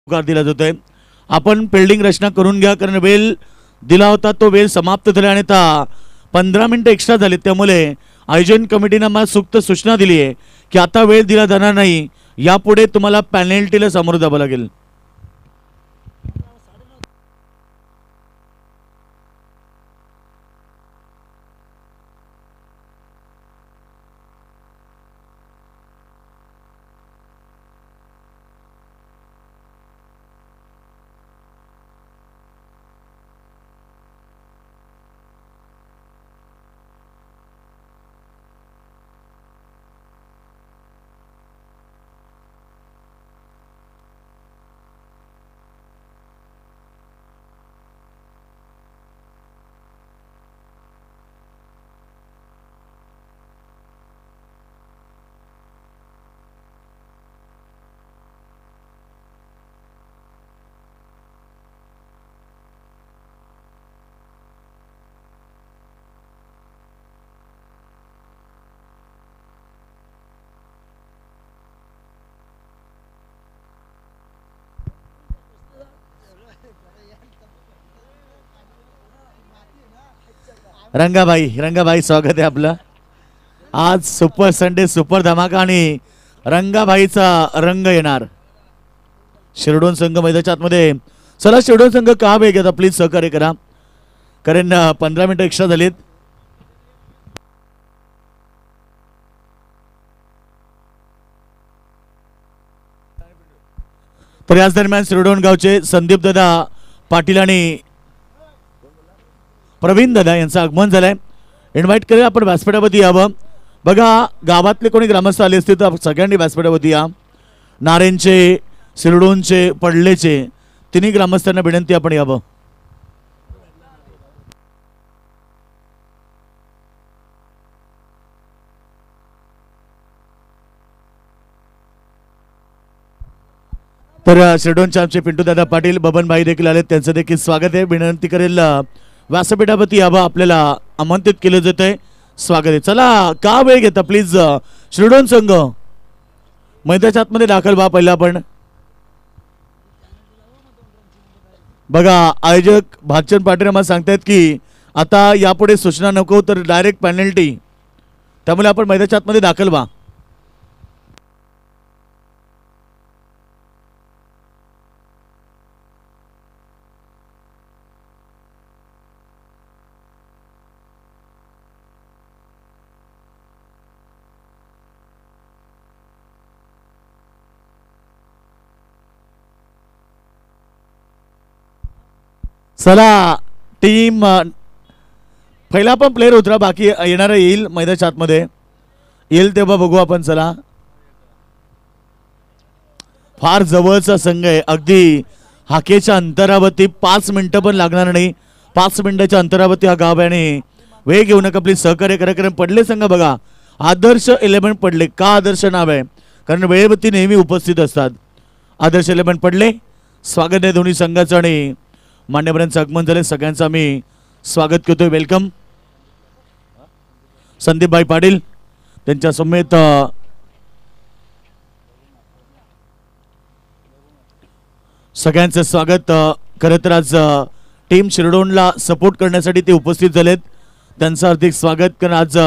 पुकार दिला जातोय। आपण फिल्डिंग रचना करून घ्या, कारण वेळ दिला होता तो वेळ समाप्त झाला आणि आता 15 मिनिटं एक्स्ट्रा झाले। त्यामुळे आयोजन कमिटीने मला सूक्त सूचना दिली आहे की आता वेळ दिला जाणार नाही, यापुढे तुम्हाला पेनल्टीला सामोरं जावं लागेल। रंगाभाई स्वागत आहे आपलं। आज सुपर संडे सुपर धमाका आणि रंगाभाईचा रंग येणार। शिरडोन संघ मैदानाच्या आतमध्ये। चला शिरडोन संघ का वेग घेता, प्लीज सहकार्य करा, कारण 15 मिनिटं एक्स्ट्रा झालीत। तर याच दरम्यान शिरडोन गावचे संदीप दादा पाटील आणि प्रवीण दादा यांचं आगमन झालंय। इन्व्हाइट करूया आपण व्यासपीठावरती यावं। बघा, गावातले कोणी ग्रामस्थ आले असतील तर सगळ्यांनी व्यासपीठावरती या। नारेंचे, शिरडोनचे, पडलेचे तिन्ही ग्रामस्थांना विनंती आपण यावं। तर शिरडोनचे आमचे पिंटू दादा पाटील, बबनभाई देखील आले, त्यांचं देखील स्वागत आहे। विनंती करेल व्यासपीठावरती यावं, आपल्याला आमंत्रित केलं जात आहे, स्वागत आहे। चला का वेळ घेता, प्लीज शिरडोन संघ मैदानाच्या आतमध्ये दाखल व्हा। पहिला आपण बघा, आयोजक भागचंद पाटील आम्हाला सांगतायत की आता यापुढे सूचना नको, तर डायरेक्ट पेनल्टी, त्यामुळे आपण मैदानाच्या आतमध्ये दाखल व्हा। चला टीम पहिला पण प्लेयर उतरा, बाकी येणारा येईल मैदानाच्या आतमध्ये, येईल तेव्हा बघू आपण। चला, फार जवळचा संघ आहे, अगदी हाकेच्या अंतरावरती 5 मिनिटं पण लागणार नाही। 5 मिनिटाच्या अंतरावरती हा गाव आहे आणि वेळ घेऊ नका प्लीज, सहकार्य करा। कारण पडले संघ बघा, आदर्श 11 पडले, का आदर्श नाव आहे, कारण वेळेवरती नेहमी उपस्थित असतात। आदर्श 11 पडले, स्वागत आहे दोन्ही संघाचं आणि मान्यवरांचं आगमन झाले, सगळ्यांचं आम्ही स्वागत करतोय, वेलकम। संदीपभाई पाटील त्यांच्या समेत सगळ्यांचं स्वागत। खरं तर आज टीम शिरडोनला सपोर्ट करण्यासाठी ते उपस्थित झालेत, त्यांचं हार्दिक स्वागत। कारण आज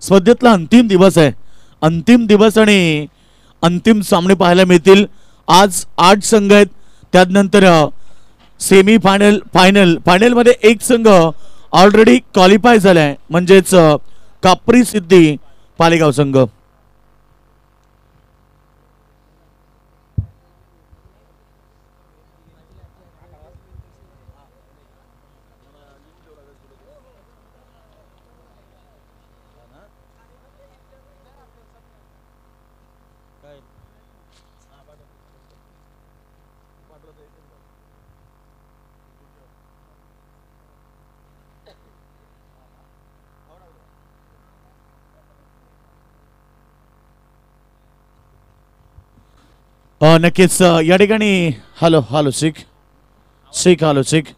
स्पर्धेतला अंतिम दिवस आहे, अंतिम दिवस आणि अंतिम सामने पाहायला मिळतील। आज 8 संघ आहेत, त्यानंतर सेमी फायनल, फायनल मध्ये एक संघ ऑलरेडी क्वालिफाय झालाय, म्हणजेच कापरी सिद्धी पालेगाव संघ। नक्कीच या ठिकाणी हॅलो हॅलो शिख शिख हॅलो शिख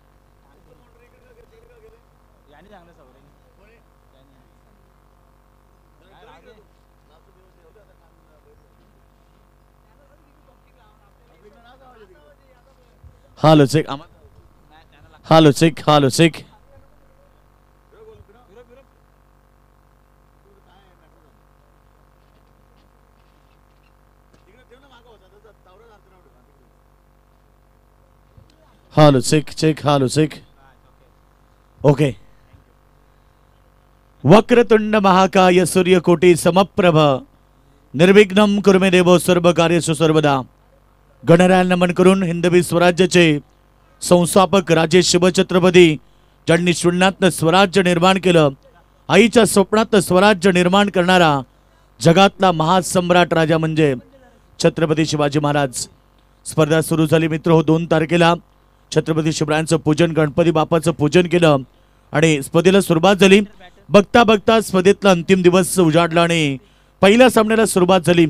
hello check hello check hello check hello check check hello check okay. वक्रतुंड महाकाय सूर्यकोटी समप्रभ निर्विघ्नं कुरु मे देवो सर्व कार्येषु सर्वदा. गणरायाला नमन करून हिंदवी स्वराज्याचे संस्थापक राजे शिवछत्रपती ज्यांनी शून्यातनं स्वराज्य निर्माण केलं, आईच्या स्वप्नात स्वराज्य निर्माण करणारा जगातला महासम्राट राजा म्हणजे छत्रपती शिवाजी महाराज. स्पर्धा सुरू झाली मित्र हो. 2 तारखेला छत्रपती शिवरायांचं पूजन, गणपती बाप्पाचं पूजन केलं आणि स्पर्धेला सुरुवात झाली. बघता बघता स्पर्धेतला अंतिम दिवस उजाडला आणि पहिल्या सामन्याला सुरुवात झाली.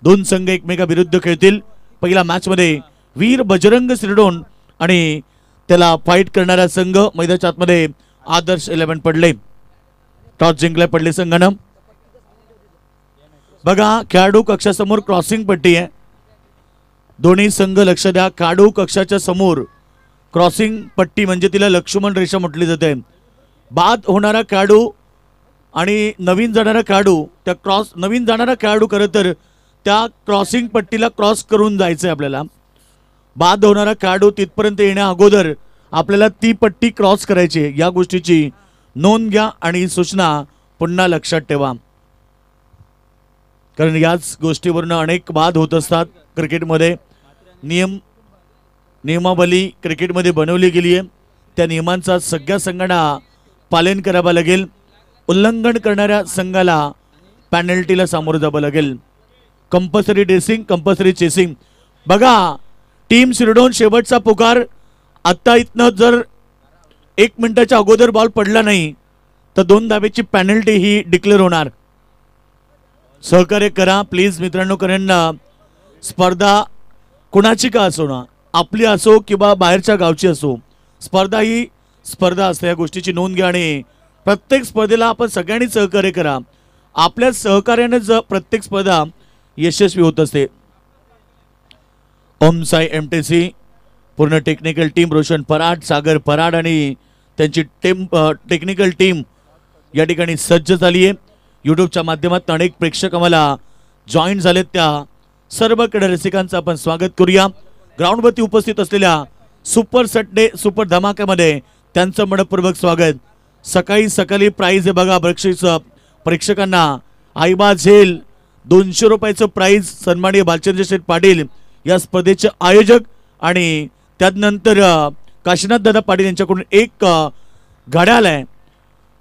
2 संघ एकमेकाविरुद्ध खेळतील. पहिल्या मॅच मध्ये वीर बजरंग सिरडोन आणि त्याला फाईट करणारा संघ मैदानाच्या आतमध्ये आदर्श 11 पडले. टॉस जिंकले पडले संघानं. बघा खेळाडू कक्षासमोर क्रॉसिंग पट्टी आहे. दोन्ही संघ लक्ष द्या. खेळाडू कक्षाच्या समोर क्रॉसिंग पट्टी म्हणजे तिला लक्ष्मण रेषा म्हटली जाते. बाद होणारा खेळाडू आणि नवीन जाणारा खेळाडू त्या नवीन जाणारा खेळाडू खरं तर त्या क्रॉसिंग पट्टीला क्रॉस करून जायचंय आपल्याला. बाद होणारा खेळाडू तिथपर्यंत येण्या अगोदर आपल्याला ती पट्टी क्रॉस करायची. या गोष्टीची नोंद घ्या आणि सूचना पुन्हा लक्षात ठेवा, कारण याच गोष्टीवरून अनेक बाद होत असतात क्रिकेटमध्ये. नियमावली क्रिकेटमध्ये बनवली गेली आहे. त्या नियमांचा सगळ्या संघांना पालन करावं लागेल. उल्लंघन करणाऱ्या संघाला पेनल्टीला सामोरं जावं लागेल. Compulsory dressing, compulsory chasing. बघा टीम शिरडोन शेवटचा पुकार. आता इथनं जर 1 मिनिटाच्या अगोदर बॉल पडला नाही तर 2 धावेची पेनल्टी ही डिक्लेअर होणार. सहकार्य करा प्लीज मित्रांनो, कारण स्पर्धा कुणाची का असो ना, आपली असो किंवा बाहेरच्या गावची असो, स्पर्धा ही स्पर्धा असते. या गोष्टीची नोंद घ्या आणि प्रत्येक स्पर्धेला आपण सगळ्यांनी सहकार्य करा. आपल्या सहकार्याने प्रत्येक स्पर्धा यशस्वी होत असते. ओम साई एमटीसी पूर्ण टेक्निकल टीम, रोशन पराड, सागर पराड आणि त्यांची टेक्निकल टीम या ठिकाणी सज्ज झाली आहे. यूट्यूबच्या माध्यमातून अनेक प्रेक्षक आम्हाला जॉईन झालेत. त्या सर्व क्रीडा रसिकांचं आपण स्वागत करूया. ग्राउंडवरती उपस्थित असलेल्या सुपर सटडे सुपर धमाक्यामध्ये त्यांचं मनपूर्वक स्वागत. सकाळी प्राइज आहे बघा. बक्षीस प्रेक्षकांना आईबा झेल 200 रुपयाचं प्राइज सन्माननीय भालचंद्र शेठ पाटील या स्पर्धेचे आयोजक आणि त्यानंतर काशीनाथ दादा पाटील यांच्याकडून एक घड्याळ आहे.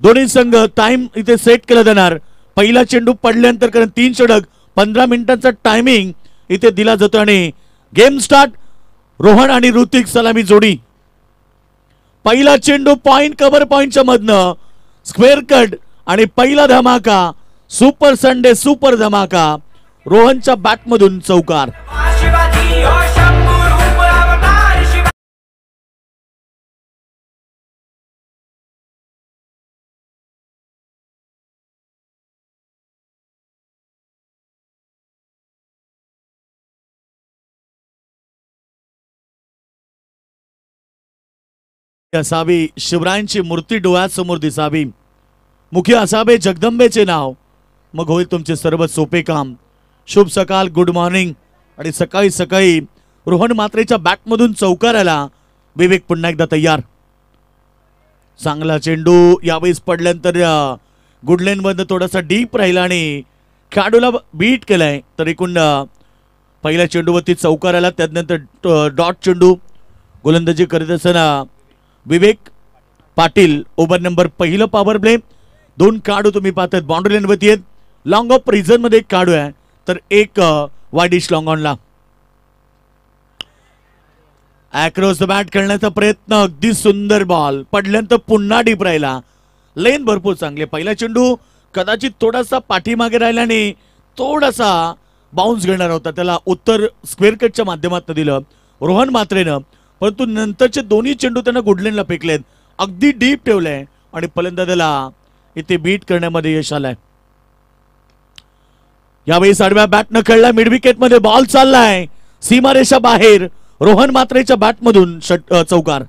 दोन्ही संघ टाइम इथे सेट केला जाणार. पहिला चेंडू पडल्यानंतर कारण 3 षटक 15 मिनिटांचा टायमिंग इथे दिला जातो आणि गेम स्टार्ट. रोहन आणि ऋतिक सलामी जोडी. पहिला चेंडू पॉइंट कव्हर पॉइंटच्या मधनं स्क्वेअर कट आणि पहिला धमाका सुपर संडे सुपर धमाका. रोहनच्या बॅट मधून चौकार. असावी शिवरायांची मूर्ती डोळ्यासमोर दिसावी. मुखी असावे जगदंबेचे नाव, मग होईल तुमचे सर्व सोपे काम. शुभ सकाळ, गुड मॉर्निंग. आणि सकाळी रोहन मात्रेच्या बॅटमधून चौकार आला. विवेक पुन्हा एकदा तयार. चांगला चेंडू यावेळेस पडल्यानंतर गुडलेन मध्ये थोडासा डीप राहिला आणि खेळाडूला बीट केलाय. तर एकूण पहिल्या चेंडूवरती चौकार आला. त्यानंतर डॉट चेंडू गोलंदाजी करत असताना विवेक पाटील ओव्हर नंबर पहिलं पॉवर प्ले. 2 खेळाडू तुम्ही पाहतात बाउंड्री लाईन वरती आहेत. लॉंग ऑफ रिझन मध्ये एक खेळाडू आहे तर एक वाईडिश लॉंग ऑनला. अक्रॉस द बॅट खेळण्याचा प्रयत्न. अगदी सुंदर बॉल पडल्यानंतर पुन्हा डीप राहिला. लेन भरपूर चांगले. पहिला चेंडू कदाचित थोडासा पाठीमागे राहिला आणि थोडासा बाउन्स घेणार होता. त्याला उत्तर स्क्वेअर कटच्या माध्यमातून दिलं रोहन मात्रेनं. परंतु नंतरचे दोन्ही चेंडू त्यांना गुडलेनला फेकलेत. अगदी डीप ठेवलंय आणि फलंदाजाला इथे बीट करण्यामध्ये यश आलंय. यावेळी आडव्या बॅटनं खेळला. मिड विकेट मध्ये बॉल चाललाय सीमारेषा बाहेर. रोहन मात्रेच्या बॅटमधून चौकार.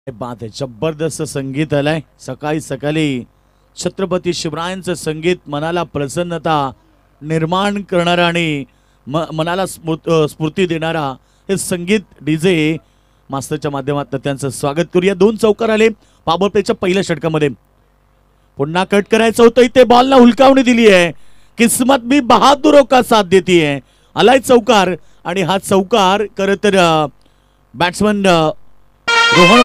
बात आहे, जबरदस्त संगीत आलंय. सकाळी सकाळी छत्रपती शिवरायांचं संगीत मनाला प्रसन्नता निर्माण करणारा आणि मनाला स्फूर्ती देणारा हे संगीत डीजे मास्टरच्या माध्यमातून त्यांचं स्वागत करूया. 2 चौकार आले पॉवर प्लेच्या पहिल्या षटकामध्ये. पुन्हा कट करायचं होतं, इथे बॉलला हुलकावणी दिली आहे. किस्मत भी बहादुरों का साथ देती है. आलाय चौकार आणि हा चौकार खरं तर बॅट्समन रोहन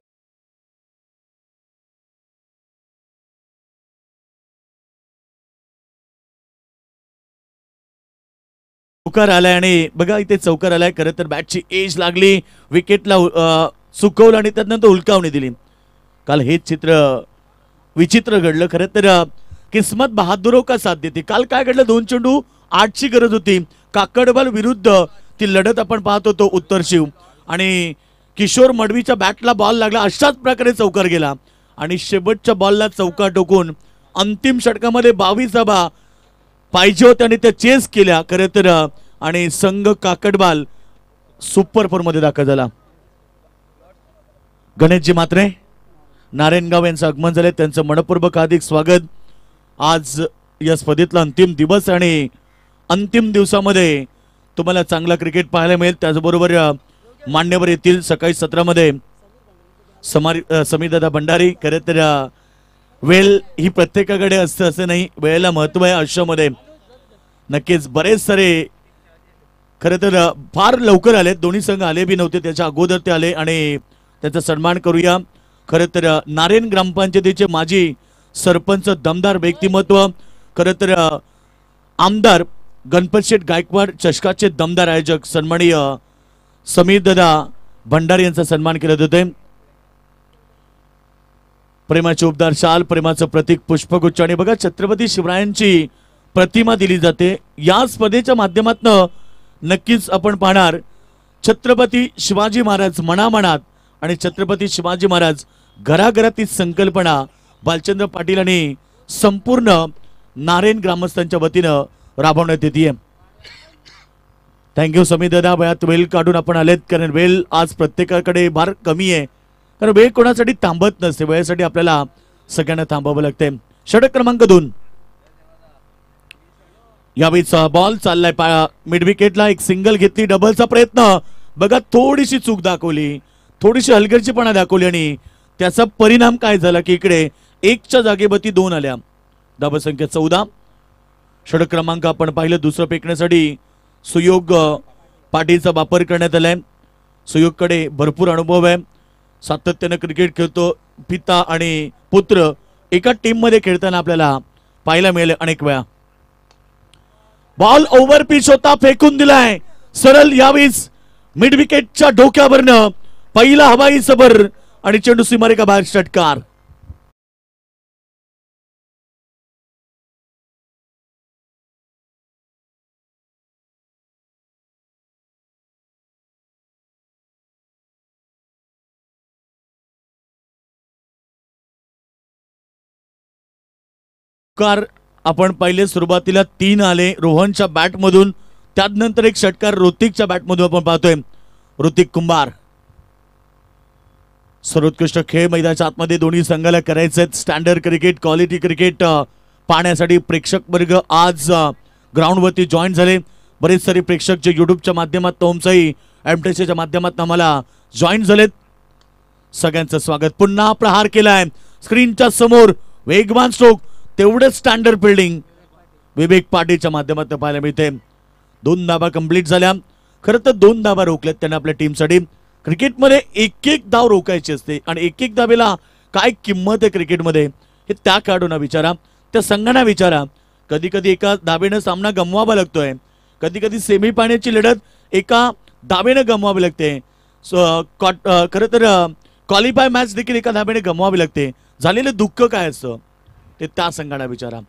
चौकार आलाय आणि बघा इथे चौकार आलाय. खरं तर बॅटची एज लागली, विकेटला चुकवलं आणि त्यानंतर हुलकावणी दिली. काल हे चित्र विचित्र घडलं. खरं तर किस्मत बहादुरों का साथ देते. काल काय घडलं, 2 चेंडू 8ची गरज होती. काकडबल विरुद्ध ती लढत आपण पाहत होतो उत्तर शिव आणि किशोर मडवीच्या बॅटला बॉल लागला. अशाच प्रकारे चौकार गेला आणि शेवटच्या बॉलला चौकार टोकून अंतिम षटकामध्ये 22 धावा पाहिजे होत्या आणि त्या चेस केल्या खरं तर. आणि संघ काकडबाल सुपर 4 मध्ये दाखल झाला. गणेशजी मात्रे नारायणगाव यांचं आगमन झाले, त्यांचं मनपूर्वक हार्दिक स्वागत. आज या स्पर्धेतला अंतिम दिवस आणि अंतिम दिवसामध्ये तुम्हाला चांगला क्रिकेट पाहायला मिळेल. त्याचबरोबर मान्यवर येतील सकाळी 17 मध्ये समीरदादा भंडारी. खरं तर वेळ ही प्रत्येकाकडे असतं असं नाही, वेळेला महत्व आहे आयुष्यामध्ये. नक्कीच बरेच सारे खरं तर फार लवकर आले, दोन्ही संघ आले बी नव्हते, त्याच्या अगोदर ते आले आणि त्याचा सन्मान करूया. खरं तर नारायण ग्रामपंचायतीचे माजी सरपंच, दमदार व्यक्तिमत्व, खरं तर आमदार गणपत शेठ गायकवाड चषकाचे दमदार आयोजक सन्माननीय समीरदादा भंडारी यांचा सन्मान केले होते. प्रेमाचे उपदार शाल, प्रेमाचं प्रतीक पुष्पगुच्छ आणि बघा छत्रपती शिवरायांची प्रतिमा दिली जाते. या स्पर्धेच्या माध्यमातून नक्कीच आपण पाहणार छत्रपती शिवाजी महाराज मनामनात आणि छत्रपती शिवाजी महाराज घराघरात ही संकल्पना बालचंद्र पाटील आणि संपूर्ण नारायण ग्रामस्थांच्या वतीनं राबवण्यात येते. थँक्यू समीर दादा, वयात वेळ काढून आपण आलेत, कारण वेळ आज प्रत्येकाकडे फार कमी आहे. कारण वेळ कोणासाठी थांबत नसते, वेळेसाठी आपल्याला सगळ्यांना थांबावं लागते. षटक क्रमांक 2 यावेळीचा बॉल चाललाय मिड विकेटला. एक सिंगल घेतली, डबलचा प्रयत्न बघा, थोडीशी चूक दाखवली, थोडीशी हलगर्जीपणा दाखवली आणि त्याचा परिणाम काय झाला की इकडे 1च्या जागेवरती 2 आल्या. धावसंख्या 14. षटक क्रमांक आपण पाहिलं दुसरं फेकण्यासाठी सुयोग पाटीलचा वापर करण्यात आलाय. सुयोगकडे भरपूर अनुभव आहे, सातत्याने क्रिकेट खेळतो. पिता आणि पुत्र एका टीम मध्ये खेळताना आपल्याला पाहायला मिळेल अनेक वेळा. बॉल ओव्हर पिच होता, फेकून दिलाय सरळ. यावेळीस मिड विकेटच्या डोक्यावरनं पहिला हवाई सबर आणि चेंडू सीमारेखा बाहेर. षटकार आपण पाहिले. सुरुवातीला 3 आले रोहनच्या बॅट मधून, त्यानंतर एक षटकार ऋतिकच्या बॅट मधून आपण पाहतोय. ऋतिक कुंभार सर्वोत्कृष्ट खेळ मैदानाच्या आतमध्ये दोन्ही संघाला करायचे. स्टँडर्ड क्रिकेट, क्वालिटी क्रिकेट पाहण्यासाठी प्रेक्षक वर्ग आज ग्राउंड वरती जॉईन झाले. बरेच सारे प्रेक्षक जे युट्यूबच्या माध्यमातून ओमसाई एमटेसीच्या माध्यमातून आम्हाला जॉईन झालेत, सगळ्यांचं स्वागत. पुन्हा प्रहार केलाय स्क्रीनच्या समोर, वेगवान स्ट्रोक, तेवढेच स्टँडर्ड फिल्डिंग विवेक पाटीलच्या माध्यमातून पाहायला मिळते. 2 धावा कंप्लीट झाल्या. खरं तर 2 धावा रोखल्यात त्यांना आपल्या टीमसाठी. क्रिकेटमध्ये एक धाव रोखायची असते आणि एक धावेला काय किंमत आहे क्रिकेटमध्ये हे त्या खेळाडूंना विचारा, त्या संघांना विचारा. कधी कधी एका धावेनं सामना गमवावा लागतोय, कधी कधी सेमी पाण्याची लढत एका धावेनं गमवावी लागते. खरं तर क्वालिफाय मॅच देखील एका धाब्याने गमवावी लागते. झालेलं दुःख काय असतं ते त्या संघाला विचारा.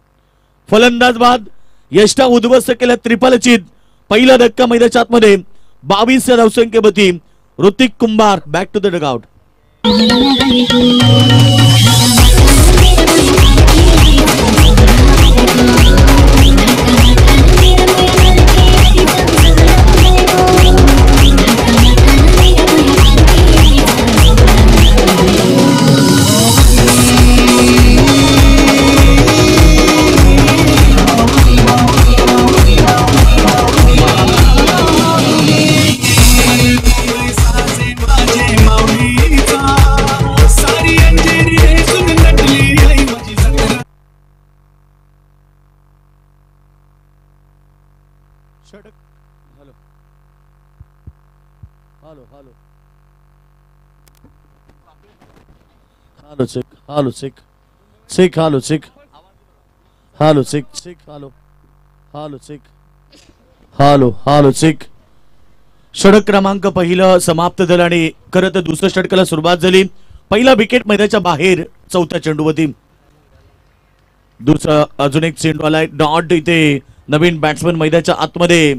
फलंदाज बाद यष्टा उद्ध्वस्त केल्या त्रिफलचित. पहिला धक्का मैदानाच्या आतमध्ये 22 धावसंख्येवरती ऋतिक कुंभार बॅक टू द डगआउट. षटक क्रमांक पहिलं समाप्त झालं आणि खरं तर दुसऱ्या षटकाला सुरुवात झाली. पहिला विकेट मैदानाच्या बाहेर चौथ्या चेंडूवरती. दुसरा अजून एक चेंडू आलाय डॉट. इथे नवीन बॅट्समन मैदानाच्या आतमध्ये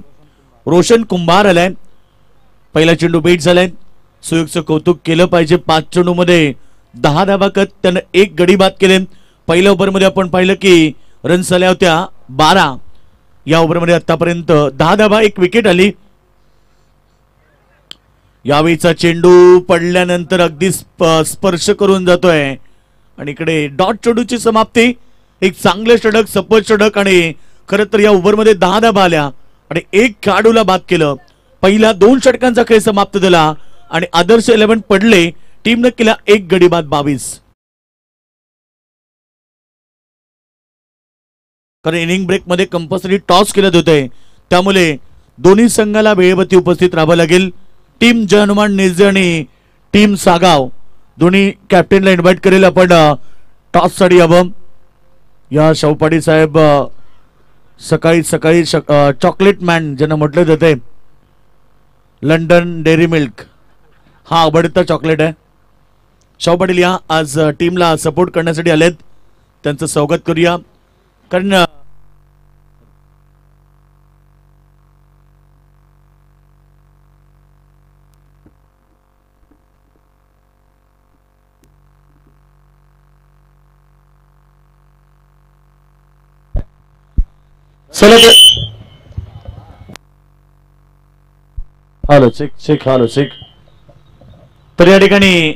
रोशन कुंभार आलाय. पहिला चेंडू बेट झालाय. सुयोगचं कौतुक केलं पाहिजे. 5 चेंडूमध्ये 10 धावा करत त्यानं 1 गडी बाद केले. पहिल्या ओव्हरमध्ये आपण पाहिलं की रन्स आल्या होत्या 12. या ओव्हरमध्ये आतापर्यंत 10 धावा 1 विकेट आली. यावेळीचा चेंडू पडल्यानंतर अगदी स्पर्श करून जातोय आणि इकडे डॉट चेंडूची समाप्ती. एक चांगले षटक सपोज षटक आणि खरं तर या ओव्हरमध्ये 10 धावा आल्या आणि 1 खेळाडूला बाद केलं. पहिल्या 2 षटकांचा खेळ समाप्त झाला आणि आदर्श 11 पडले. टीमने केला 1 गडी बाद 22. कारण इनिंग ब्रेक मध्ये कंपल्सरी टॉस केलं होते त्यामुळे दोन्ही संघाला वेळेवरती उपस्थित राहावं लागेल. टीम जय हनुमान नेजे आणि टीम सागाव दोन्ही कॅप्टनला इन्व्हाइट करेल आपण टॉस साठी यावं. या शाहूपाडी साहेब सकाळी सकाळी चॉकलेट मॅन ज्यांना म्हटलं जाते लंडन डेअरी मिल्क हा आवडता चॉकलेट आहे. शाहू पाटील या आज टीमला सपोर्ट करण्यासाठी आलेत. त्यांचं स्वागत करूया. कारण हॅलो चेक हॅलो चेक. तर या ठिकाणी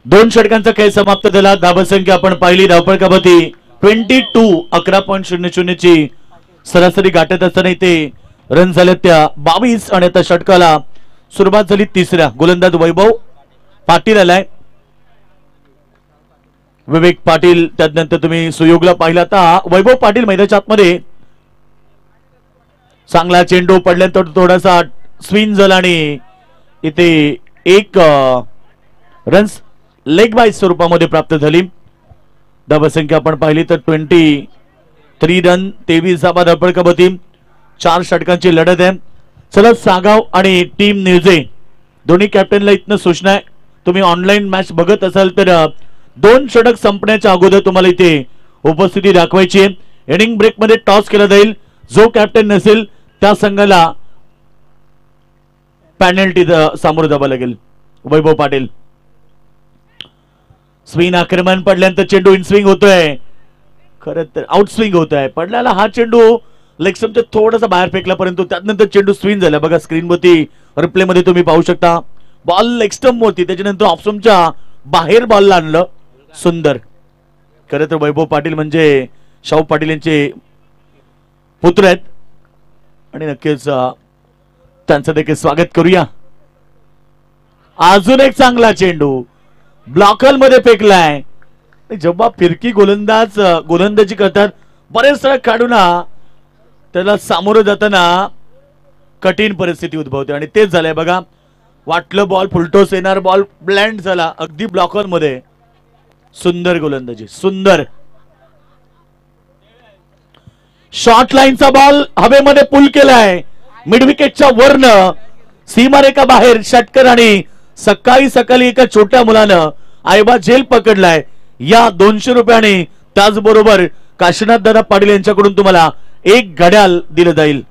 2 षटकांचा खेळ समाप्त झाला. धावसंख्या आपण पाहिली धावपळकावरती 22 11.00 ची सरासरी गाठत असताना इथे रन झाले त्या 22 आणि आता षटकाला सुरुवात झाली. तिसऱ्या गोलंदाज वैभव पाटील आलाय. विवेक पाटील त्यानंतर तुम्ही सुयोगला पाहिला. आता वैभव पाटील मैदानाच्या आतमध्ये चांगला चेंडू पडल्यानंतर थोडासा स्विंग झाला आणि इथे 1 रन्स लेग बाय स्वरूपामध्ये प्राप्त झाली. धावसंख्या आपण पाहिली तर 23 रन 23 धावा धावपळकावरती 4 षटकांची लढत आहे. चला सागाव आणि टीम न्यूजे दोन्ही कॅप्टनला इथनं सूचना आहे. तुम्ही ऑनलाईन मॅच बघत असाल तर 2 षटक संपण्याच्या अगोदर तुम्हाला इथे उपस्थिती दाखवायची आहे. इनिंग ब्रेक मध्ये टॉस केला जाईल. जो कॅप्टन नसेल त्या संघाला पेनल्टी सामोरं जावं लागेल. वैभव पाटील स्विंग आक्रमण पडल्यानंतर चेंडू इन स्विंग होतोय. खरं तर आउट स्विंग होत आहे. पडल्याला हा चेंडू लेग स्टंपच्या थोडासा बाहेर फेकला परंतु त्यानंतर चेंडू स्विंग झाला. बघा स्क्रीन वरती रिप्ले मध्ये तुम्ही पाहू शकता. बॉल लेग स्टंप होती त्याच्यानंतर ऑफ स्टंपच्या बाहेर बॉलला आणलं. सुंदर. खरं तर वैभव पाटील म्हणजे शाहू पाटील यांचे पुत्र आहेत आणि नक्कीच त्यांचं देखील स्वागत करूया. अजून एक चांगला चेंडू ब्लॉकर मध्ये फेकलाय. जेव्हा फिरकी गोलंदाज गोलंदाजी करतात बरेच सारे खेळाडूंना त्याला सामोरं जाताना कठीण परिस्थिती उद्भवते आणि तेच झालंय बघा. वाटलं बॉल फुलटोस येणार बॉल ब्लँड झाला अगदी ब्लॉकर मध्ये. सुंदर गोलंदाजी सुंदर. शॉर्ट लाईनचा बॉल हवेमध्ये पुल केलाय मिड विकेटच्या वरनं सीमारेखा बाहेर षटकर आणि सकाळी सकाळी एका छोट्या मुलानं आईबा जेल पकडलाय या 200 रुपयाने. त्याचबरोबर काशीनाथ दादा पाटील यांच्याकडून तुम्हाला एक घड्याळ दिलं जाईल.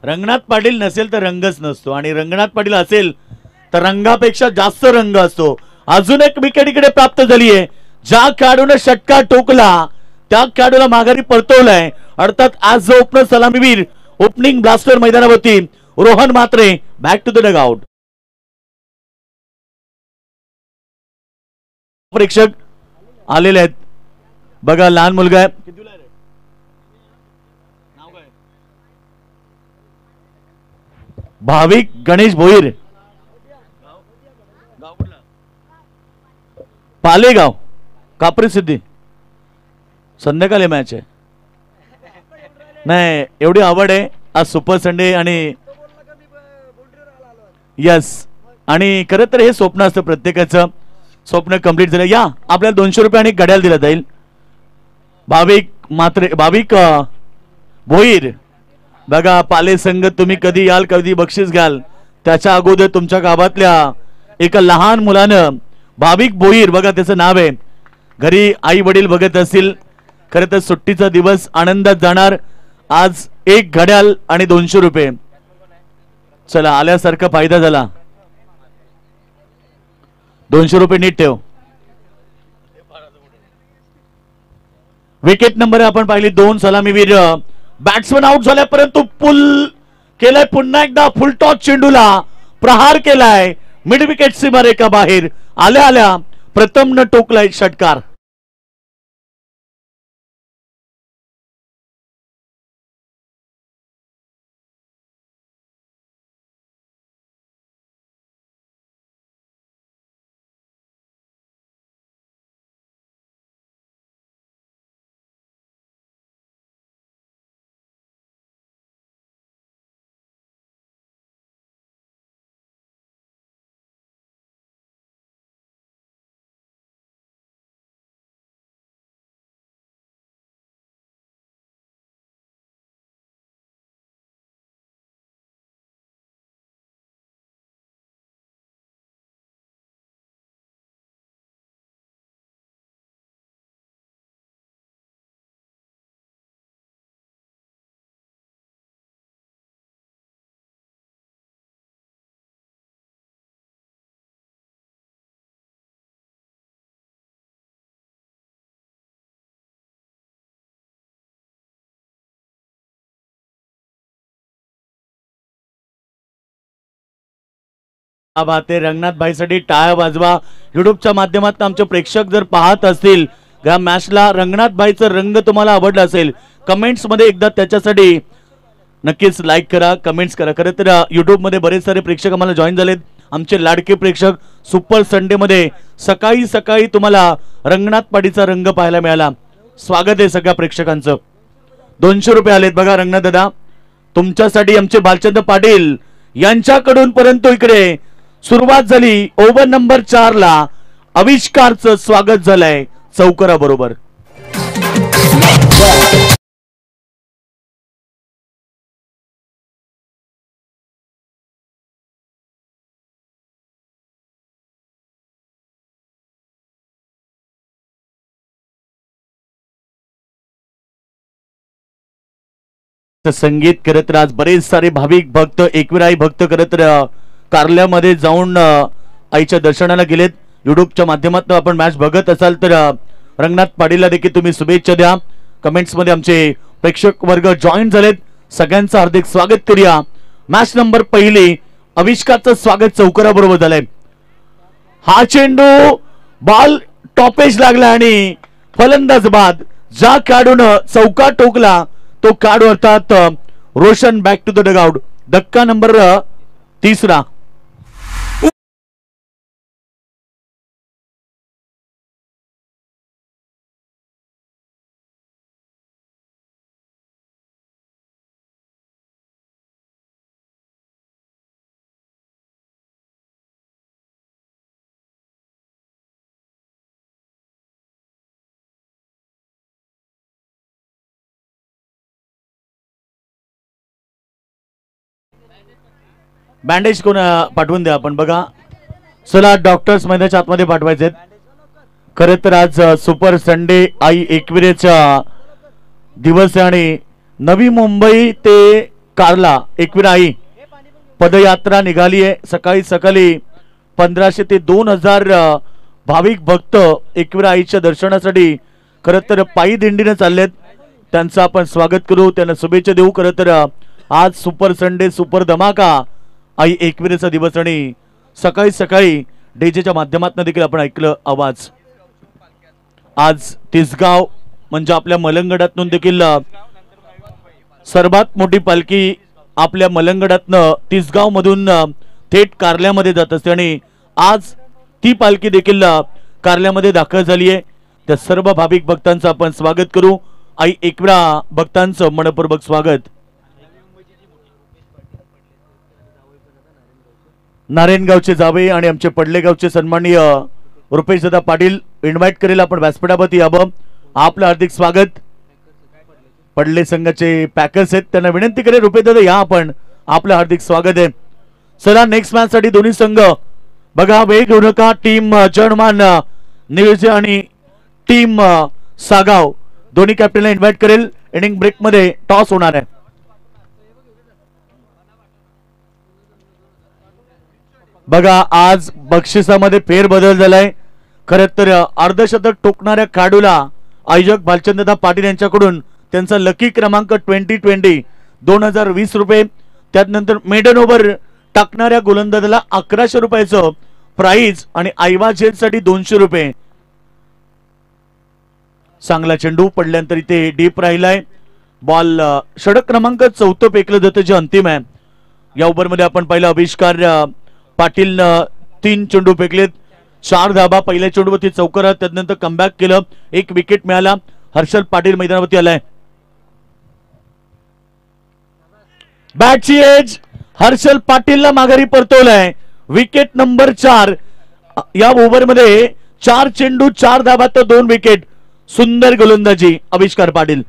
रंगनाथ पाटील नसेल तर रंगच नसतो आणि रंगनाथ पाटील असेल तर रंगापेक्षा जास्त रंग असतो. अजून एक विकेट इकडे प्राप्त झाली आहे. ज्या खेळाडूने षटकार टोकला त्या खेळाडूला माघारी परतवलाय. अर्थात आज जो ओपनर सलामीवीर ओपनिंग ब्लास्टर मैदानावरती Rohan Mhatre back to the dugout. प्रेक्षक आलेले आहेत बघा. लहान मुलगा आहे भाविक गणेश भोईर पालेगाव कापरी सिद्धी. संध्याकाळी मॅच आहे नाही एवढी आवड आहे आज सुपर संडे आणि यस आणि खरं तर हे स्वप्न असतं प्रत्येकाचं. स्वप्न कंप्लीट झालं. या आपल्याला 200 रुपये आणि घड्याळ दिला जाईल. भाविक भोईर बघा पाले संघ तुम्ही कधी याल कधी बक्षीस घ्याल. त्याच्या अगोदर तुमच्या गावातल्या एका लहान मुलानं भाविक भोईर बघा त्याचं नाव आहे. घरी आई वडील बघत असतील. खरं तर सुट्टीचा दिवस आनंदात जाणार. आज एक घड्याळ आणि 200 रुपये. चला आल्यासारखा फायदा झाला. 200 रुपये नीट ठेव. विकेट नंबर आपण पाहिली 2 सलामीवीर बॅट्समन आउट झाल्या परंतु पुल केलाय पुन्हा एकदा फुल टॉस चेंडूला प्रहार केलाय. मिड विकेट सीमारेखा बाहेर आल्या आल्या प्रथम न टोकलाय षटकार. बाते रंगनाथ भाईसाठी टाळ्या वाजवा. युट्यूबच्या माध्यमातून आमचे प्रेक्षक जर पाहत असतील या मॅचला रंगनाथ भाईचा रंग तुम्हाला आवडला असेल कमेंट्स मध्ये एकदा त्याच्यासाठी नक्कीच लाईक करा कमेंट्स करा. खरं तर युट्यूब मध्ये बरेच सारे प्रेक्षक आम्हाला जॉईन झालेत. आमचे लाडके प्रेक्षक सुपर संडे मध्ये सकाळी सकाळी तुम्हाला रंगनाथ पाटीलचा रंग पाहायला मिळाला. स्वागत आहे सगळ्या प्रेक्षकांचं. 200 रुपये आलेत बघा रंगनाथ दादा तुमच्यासाठी आमचे बालचंद्र पाटील यांच्याकडून. परंतु इकडे सुरुवात झाली ओव्हर नंबर 4 ला. आविष्कारचं स्वागत झालंय चौकरा बरोबर. संगीत करत आज बरेच सारे भाविक भक्त एकविराई भक्त करत कारल्यामध्ये जाऊन आईच्या दर्शनाला गेलेत. युट्यूबच्या माध्यमातून आपण मॅच बघत असाल तर रंगनाथ पाटीलला देखील तुम्ही शुभेच्छा द्या. कमेंट्स मध्ये आमचे प्रेक्षक वर्ग जॉईन झालेत. सगळ्यांचं हार्दिक स्वागत करूया. मॅच नंबर पहिली आविष्कारचं स्वागत चौकरा बरोबर झालंय. हा चेंडू बॉल टॉपेज लागला आणि फलंदाज बाद. ज्या खेळाडूनं चौका टोकला तो खेळाडू अर्थात Roshan back to the dugout. धक्का नंबर 3. बँडेज कोण पाठवून द्या आपण. बघा चला डॉक्टर्स मैदानाच्या आतमध्ये पाठवायचे. खरं तर आज सुपर संडे आई एकविरेचा दिवस आहे आणि नवी मुंबई ते कारला एकविरा आई पदयात्रा निघाली आहे. सकाळी सकाळी 1500 ते 2000 भाविक भक्त एकविरा आईच्या दर्शनासाठी खरं तर पायी दिंडीने चाललेत. त्यांचं आपण स्वागत करू, त्यांना शुभेच्छा देऊ. खरं तर आज सुपर संडे सुपर धमाका आई एकविरेचा दिवस आणि सकाळी सकाळी डीजेच्या माध्यमातून देखील आपण ऐकलं आवाज. आज तिसगाव म्हणजे आपल्या मलंगडातून देखील सर्वात मोठी पालखी आपल्या मलंगडातनं तिसगाव मधून थेट कारल्यामध्ये जात असते आणि आज ती पालखी देखील कारल्यामध्ये दाखल झाली आहे. त्या सर्व भाविक भक्तांचं आपण स्वागत करू. आई एकविरा भक्तांचं मनपूर्वक स्वागत. नारायणगावचे जावे आणि आमचे पडलेगावचे सन्माननीय रुपेश दादा पाटील इन्व्हाइट करेल आपण व्यासपीठावरती यावं. आपलं हार्दिक स्वागत. पडले संघाचे पॅकर्स आहेत, त्यांना विनंती करेल रुपेश दादा या आपण. आपलं हार्दिक स्वागत आहे. चला नेक्स्ट मॅच साठी दोन्ही संघ बघा वेग घेऊ नका. टीम जर्मन निवेजे आणि टीम सागाव दोन्ही कॅप्टनला इन्व्हाइट करेल. इनिंग ब्रेक मध्ये टॉस होणार आहे. बघा आज बक्षिसामध्ये फेरबदल झालाय. खरं तर अर्धशतक टोकणाऱ्या खेळाडूला आयोजक भालचंद्रदा पाटील यांच्याकडून त्यांचा लकी क्रमांक 2020 रुपये. त्यानंतर मेडन ओव्हर टाकणाऱ्या गोलंदाजाला 1100 रुपयाचं प्राइज आणि आयवा जेलसाठी 200 रुपये. चांगला चेंडू पडल्यानंतर इथे डीप राहिलाय. बॉल षटक क्रमांक 4 फेकलं जातं जे अंतिम आहे. या ओव्हरमध्ये आपण पहिला आविष्कार पाटील 3 चेंडू फेकलेत, 4 धाबा. पहिल्या चेंडूवरती चौकार, त्यानंतर कमबॅक केलं, 1 विकेट मिळाला. हर्षल पाटील मैदानावरती आलाय. बॅटची एज हर्षल पाटीलला माघारी परतवलाय. Wicket number 4. या ओव्हरमध्ये 4 चेंडू 4 धाबा तर 2 विकेट. सुंदर गोलंदाजी आविष्कार पाटील.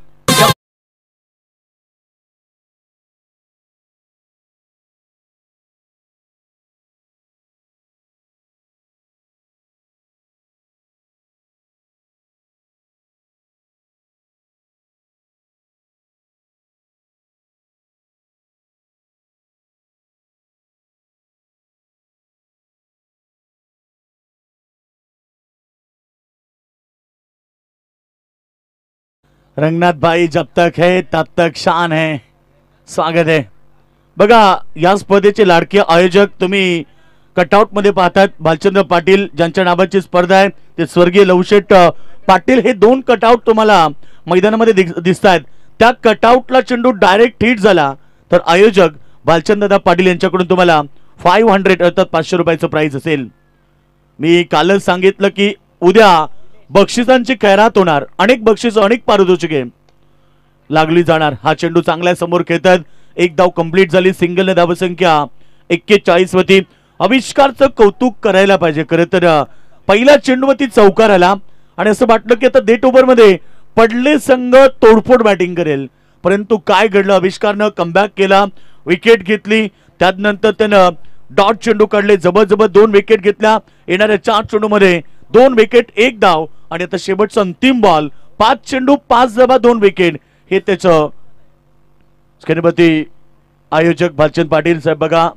रंगनाथ भाई जब तक है तब तक शान है. स्वागत आहे. बघा या स्पर्धेचे लाडके आयोजक तुम्ही कटआउट मध्ये पाहतात भालचंद्र पाटील ज्यांच्या नावाची स्पर्धा आहे ते स्वर्गीय लवशेट पाटील. हे 2 कटआउट तुम्हाला मैदानामध्ये दिसत आहेत. त्या कटआउटला चेंडू डायरेक्ट हिट झाला तर आयोजक भालचंद्रदा पाटील यांच्याकडून तुम्हाला 500 अर्थात 500 रुपयाचं प्राइज असेल. मी कालच सांगितलं की उद्या बक्षिसांची खैरात होणार. अनेक बक्षिस अनेक पारितोषिके लागली जाणार. हा चेंडू चांगल्या समोर खेळतात. 1 धाव कंप्लीट झाली. सिंगलने धावसंख्या 41 वरती. आविष्कारचं कौतुक करायला पाहिजे. खरं तर पहिल्या चेंडूवरती चौकार आला आणि असं वाटलं की आता डेट ओव्हर मध्ये पडले संघ तोडफोड बॅटिंग करेल, परंतु काय घडलं. आविष्कारनं कमबॅक केला, विकेट घेतली. त्यानंतर त्यानं डॉट चेंडू काढले, जबरदस्त 2 विकेट घेतल्या. येणाऱ्या 4 चेंडूमध्ये 2 विकेट 1 धाव आणि आता शेवटचा अंतिम बॉल 5 चेंडू 5 धावा 2 विकेट. हे त्याचं स्क्रीनवरती आयोजक भालचंद्र पाटील साहेब बघा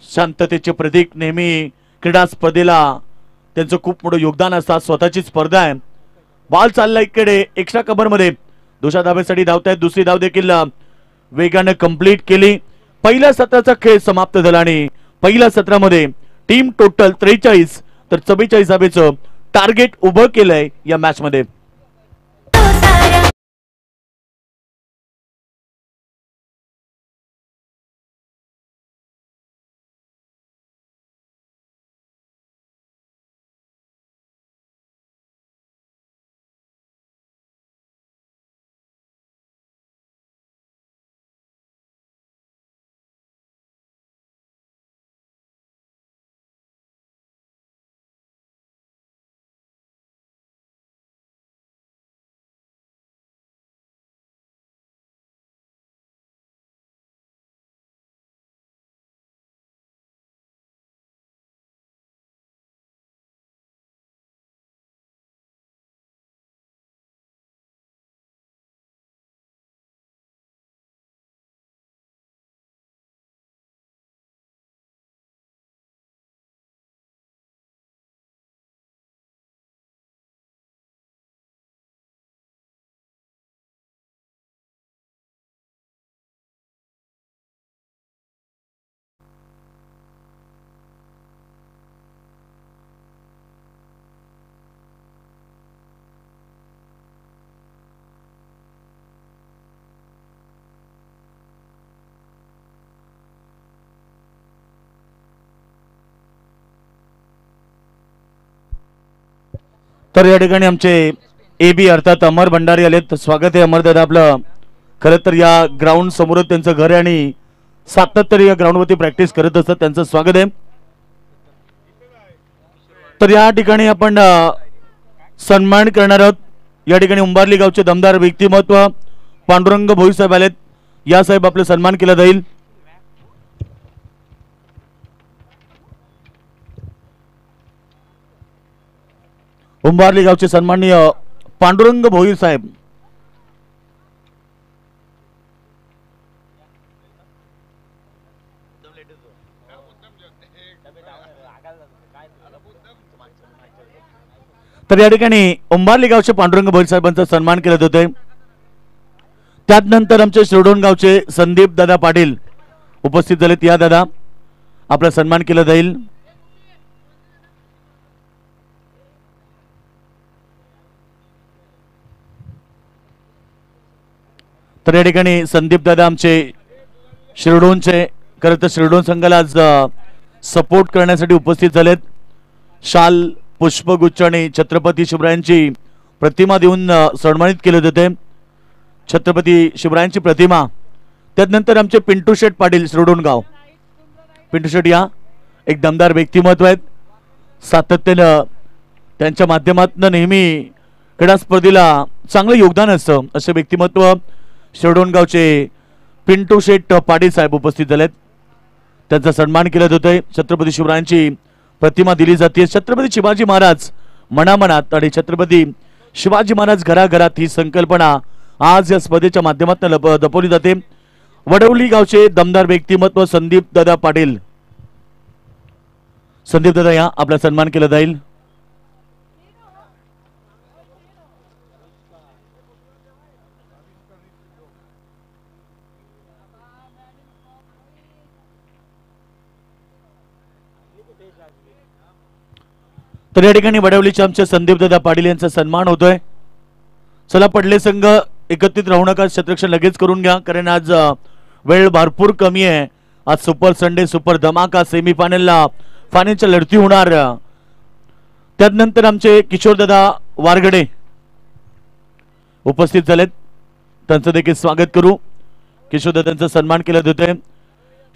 शांततेचे प्रतीक. नेहमी क्रीडा स्पर्धेला त्यांचं खूप मोठं योगदान असतात. स्वतःची स्पर्धा आहे. बॉल चालला इकडे एक्स्ट्रा कव्हर मध्ये. दुसऱ्या धावेसाठी धावतायत. दुसरी धाव देखील वेगाने कंप्लीट केली. पहिल्या सत्राचा खेळ समाप्त झाला आणि पहिल्या सत्रामध्ये टीम टोटल 43 तर 44 धावेचं टार्गेट उभं केलंय या मॅच मध्ये. तर या ठिकाणी आमचे AB अर्थात अमर भंडारी आलेत. स्वागत आहे अमर दादा आपलं. खरं तर या ग्राउंड समोर त्यांचं घर आहे आणि सातत्याने या ग्राउंडवरती प्रॅक्टिस करत असतात. त्यांचं स्वागत आहे. तर या ठिकाणी आपण सन्मान करणार आहोत. या ठिकाणी उंबारली गावचे दमदार व्यक्तिमत्व पांडुरंग भोई साहेब आलेत. या साहेब आपले सन्मान केला जाईल. उंबारली गावचे सन्माननीय पांडुरंग भोई साहेब. तर या ठिकाणी उंबारली गावचे पांडुरंग भोई साहेबांचा सन्मान केला होते. त्यानंतर आमचे शिरडोण गावचे संदीप दादा पाटील उपस्थित झालेत. या दादा आपला सन्मान केला जाईल. तर या ठिकाणी संदीप दादा आमचे शिरडोणचे खरं तर शिरडोण संघाला आज सपोर्ट करण्यासाठी उपस्थित झालेत. शाल पुष्पगुच्छ आणि छत्रपती शिवरायांची प्रतिमा देऊन सन्मानित केले होते. छत्रपती शिवरायांची प्रतिमा. त्यानंतर आमचे पिंटू शेठ पाटील शिरडोण गाव. पिंटू शेठ या एक दमदार व्यक्तिमत्व आहेत. सातत्यानं त्यांच्या माध्यमातून नेहमी क्रीडा स्पर्धेला चांगलं योगदान असतं. असे व्यक्तिमत्व शिरडोण गावचे पिंटू शेठ पाटील साहेब उपस्थित झालेत. त्यांचा सन्मान केला जातोय. छत्रपती शिवरायांची प्रतिमा दिली जाते. छत्रपती शिवाजी महाराज मनामनात आणि छत्रपती शिवाजी महाराज घराघरात ही संकल्पना आज या स्पर्धेच्या माध्यमातून जपवली जाते. वडवली गावचे दमदार व्यक्तिमत्व संदीप दादा पाटील. संदीप दादा या आपला सन्मान केला जाईल. तर या ठिकाणी वडवलीचे आमचे संदीप दादा पाटील यांचा सन्मान होतोय. चला पडले संघ एकत्रित राहू नका. क्षेत्ररक्षण लगेच करून घ्या कारण आज वेळ भरपूर कमी आहे. आज सुपर संडे सुपर धमाका सेमीफायनलला फायनलच्या लढती होणार. त्यानंतर आमचे किशोरदादा वारगडे उपस्थित झालेत. त्यांचं देखील स्वागत करू. किशोरदादांचा सन्मान केला जातोय.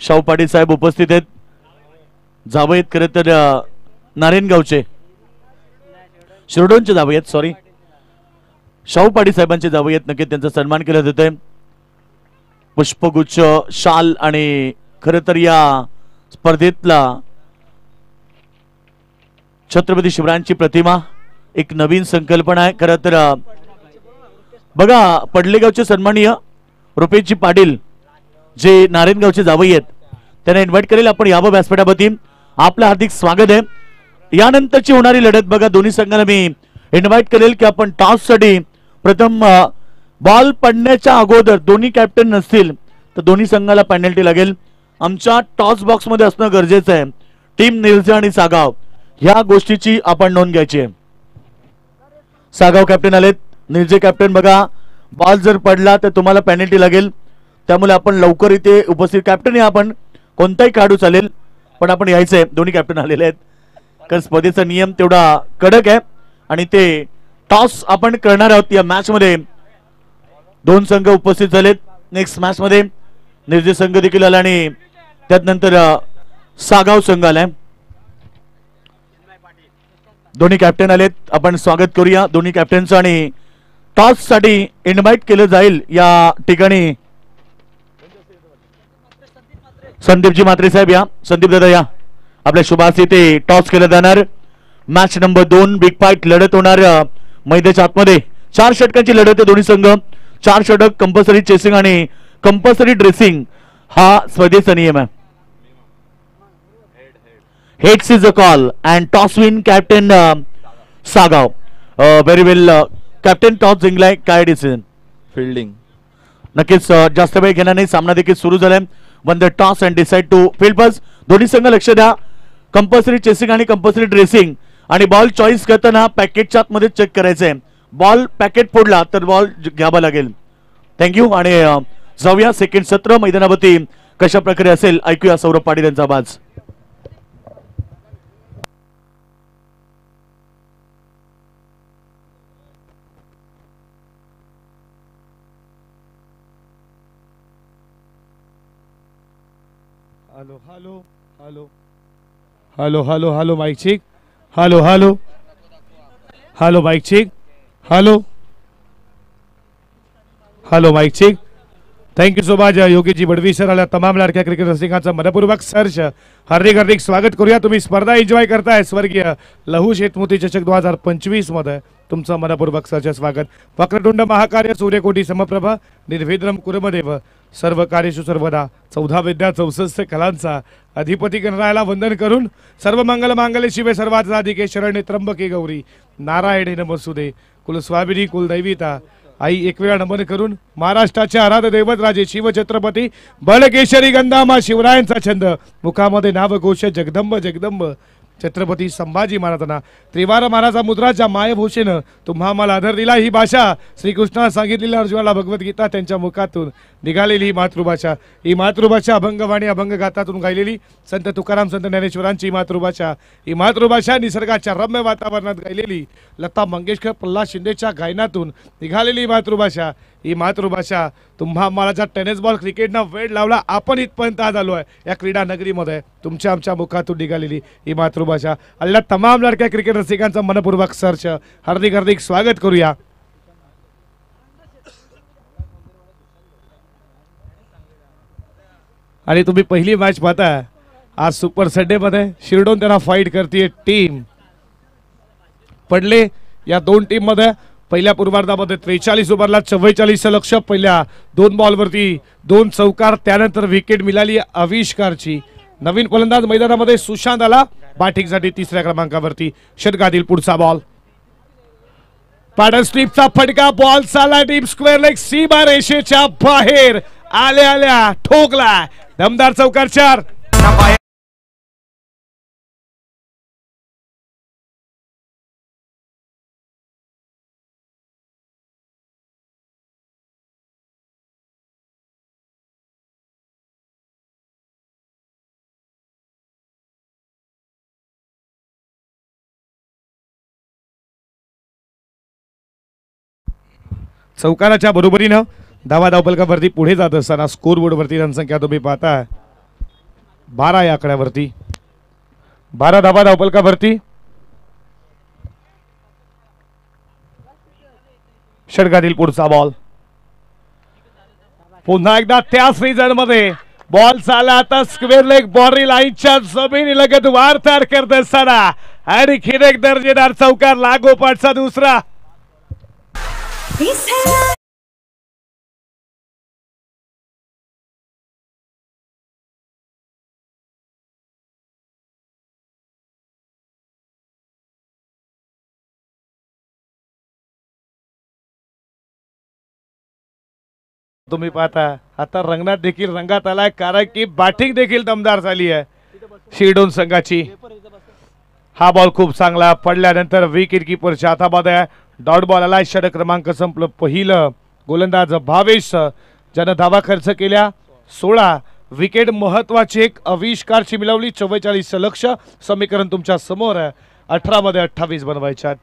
शाहू पाटील साहेब उपस्थित आहेत. जावं खरं तर नारायणगावचे शिरडोणचे जावं सॉरी शाहू पाटील साहेबांचे जावं नक्की त्यांचा सन्मान केला जातोय. पुष्पगुच्छ शाल आणि खरं तर या स्पर्धेतला छत्रपती शिवरायांची प्रतिमा एक नवीन संकल्पना आहे. खरं तर बघा पडलेगावचे सन्माननीय रुपेशजी पाटील जे नारायणगावचे जावई आहेत त्यांना इन्व्हाइट करेल आपण यावं व्यासपीठावरती. आपलं हार्दिक स्वागत आहे. यानंतरची होणारी लढत बघा दोन्ही संघाला मी इन्व्हाइट करेल की आपण टॉस साठी प्रथम बॉल पडण्याच्या अगोदर दोन्ही कॅप्टन नसतील तर दोन्ही संघाला पेनल्टी लागेल. आमच्या टॉस बॉक्स मध्ये असणं गरजेचं आहे. टीम निलजे आणि सागाव ह्या गोष्टीची आपण नोंद घ्यायची आहे. सागाव कॅप्टन आलेत. निलजे कॅप्टन बघा बॉल जर पडला तर तुम्हाला पेनल्टी लागेल. त्यामुळे आपण लवकर इथे उपस्थित कॅप्टन या आपण कोणताही काढू चालेल पण आपण यायचंय. दोन्ही कॅप्टन आलेले आहेत कारण स्पर्धेचा नियम तेवढा कडक आहे आणि ते टॉस आपण करणार आहोत. या मॅच मध्ये दोन संघ उपस्थित झालेत. नेक्स्ट मॅच मध्ये निर्जे संघ देखील आला आणि त्यानंतर सागाव संघ आलाय. दोन्ही कॅप्टन आलेत. आपण स्वागत करूया दोन्ही कॅप्टनचं आणि टॉस साठी इन्व्हाइट केलं जाईल या ठिकाणी संदीपजी म्हात्रे साहेब या. संदीप दादा या आपल्या शुभार्थी ते टॉस केलं जाणार. मॅच नंबर 2 बिग फाईट लढत होणार मैदानाच्या आतमध्ये. 4 षटकांची लढत आहे. दोन्ही संघ 4 षटक कंपल्सरी चेसिंग आणि कंपल्सरी ड्रेसिंग हा स्पर्धेचा नियम आहे. Heads is a call and toss win captain सागाव. व्हेरी वेल कॅप्टन टॉस जिंकलाय. काय डिसिजन फिल्डिंग. नक्कीच जास्त वेळ घेणार नाही. सामना देखील सुरू झालाय. Won the toss and decide to field pass. दोन्ही संघ लक्ष द्या. कंपल्सरी चेसिंग आणि कंपल्सरी ड्रेसिंग आणि बॉल चॉईस करताना पॅकेटच्या आतमध्ये चेक करायचंय. बॉल पॅकेट फोडला तर बॉल घ्यावा लागेल. थँक्यू. आणि जाऊया सेकंड सत्र मैदानावरती कशा प्रकारे असेल ऐकूया सौरभ पाटील यांचा आवाज. Hello hello hello hello hello hello mic check. Hello hello hello mic check. Hello hello mic check. Thank you so much योगीजी बडवी सर आल्या तमाम लाडक्या क्रिकेट रसिकांचं मनपूर्वक सर्च हार्दिक हार्दिक स्वागत करूया. तुम्ही स्पर्धा एन्जॉय करताय स्वर्गीय लहू शेतमोती चषक 2025 मध्ये तुमचं मनपूर्वक सर्च स्वागत. वक्रतुंड महाकार्य सूर्यकोटी समप्रभ निर्विघ्नं कुर्मदेव सर्व कार्येषु सर्वदा 14 विद्या 64 कलांचा अधिपती गणरायाला वंदन करून सर्व मंगल मांगल्ये शिवे सर्वार्थ साधिके शरण्ये त्र्यंबके गौरी नारायणी नमोस्तुते कुलस्वामिनी कुलदैविता आई एक वेळा नमन करून महाराष्ट्राचे आराध्य दैवत राजे शिवछत्रपती बळकेशरी गंधामा शिवरायांचा छंद मुखामध्ये नावघोष जगदंब जगदंब छत्रपती संभाजी महाराजांना त्रिवार महाराजा मुद्राच्या मायभूषेनं तुम्हा मला आदर दिला. ही भाषा श्रीकृष्णाला सांगितलेली अर्जुनाला भगवद्गीता त्यांच्या मुखातून निघालेली ही मातृभाषा. ही मातृभाषा अभंगवाणी अभंग गातातून गायलेली संत तुकाराम संत ज्ञानेश्वरांची मातृभाषा. ही मातृभाषा निसर्गाच्या रम्य वातावरणात गायलेली लता मंगेशकर प्रल्हाद शिंदेच्या गायनातून निघालेली मातृभाषा. ही मातृभाषा तुम्हा मला टेनिस बॉल क्रिकेटनं वेळ लावला आपण इथपर्यंत आज आलो आहे या क्रीडा नगरीमध्ये तुमच्या आमच्या मुखातून निघालेली ही मातृभाषा. अल्ला तमाम लडक्या क्रिकेट रसिकांचं मनपूर्वक सर्च हार्दिक हार्दिक स्वागत करूया. आणि तुम्ही पहिली मॅच पाहताय आज सुपर संडे मध्ये शिरडोन त्यांना फाईट करते टीम. पडले या दोन टीम मध्ये पहिल्या पूर्वार्धामध्ये 43 ओव्हरला 44 लक्ष. पहिल्या 2 बॉलवरती 2 चौकार त्यानंतर विकेट मिळाली अविष्कारची. नवीन फलंदाज मैदानामध्ये सुशांत आला बॅटिंगसाठी 3ऱ्या क्रमांकावरती. षटकातील पुढचा बॉल पाडल स्ट्रीपचा फटका बॉल चालला डीप स्क्वेअर लेग सीमा रेषेच्या बाहेर आल्या आल्या ठोकला दमदार चौकार 4. चौकाराच्या बरोबरीनं धावा धावपलकावरती पुढे जात असताना स्कोर बोर्डवरती रनसंख्या तुम्ही पाहताय 12 या आकड्यावरती 12 धावा धावपलकावरती. षटकातील पुढचा बॉल पुन्हा एकदा त्याच रिजन मध्ये बॉल चालला आता स्क्वेअर लेग बॉर्डरी लाईनच्या जमिनीलगत वार तयार करत असताना आणखीन एक दर्जेदार चौकार लागोपाठचा दुसरा. तुम्ही पाहता आता रंगनाथ देखील रंगात आलाय कारण की बॅटिंग देखील दमदार झाली आहे शिरडोन संघाची. हा बॉल खूप चांगला पडल्यानंतर विकेट कीपरच्या हातामध्ये डॉट बॉल आलाय. षटक क्रमांक संपलं. पहिलं गोलंदाज भावेश ज्यानं धावा खर्च केल्या 16 विकेट महत्वाची एक अविष्कारची मिळवली 44 लक्ष. समीकरण तुमच्या समोर आहे 18 मध्ये 28 बनवायच्यात.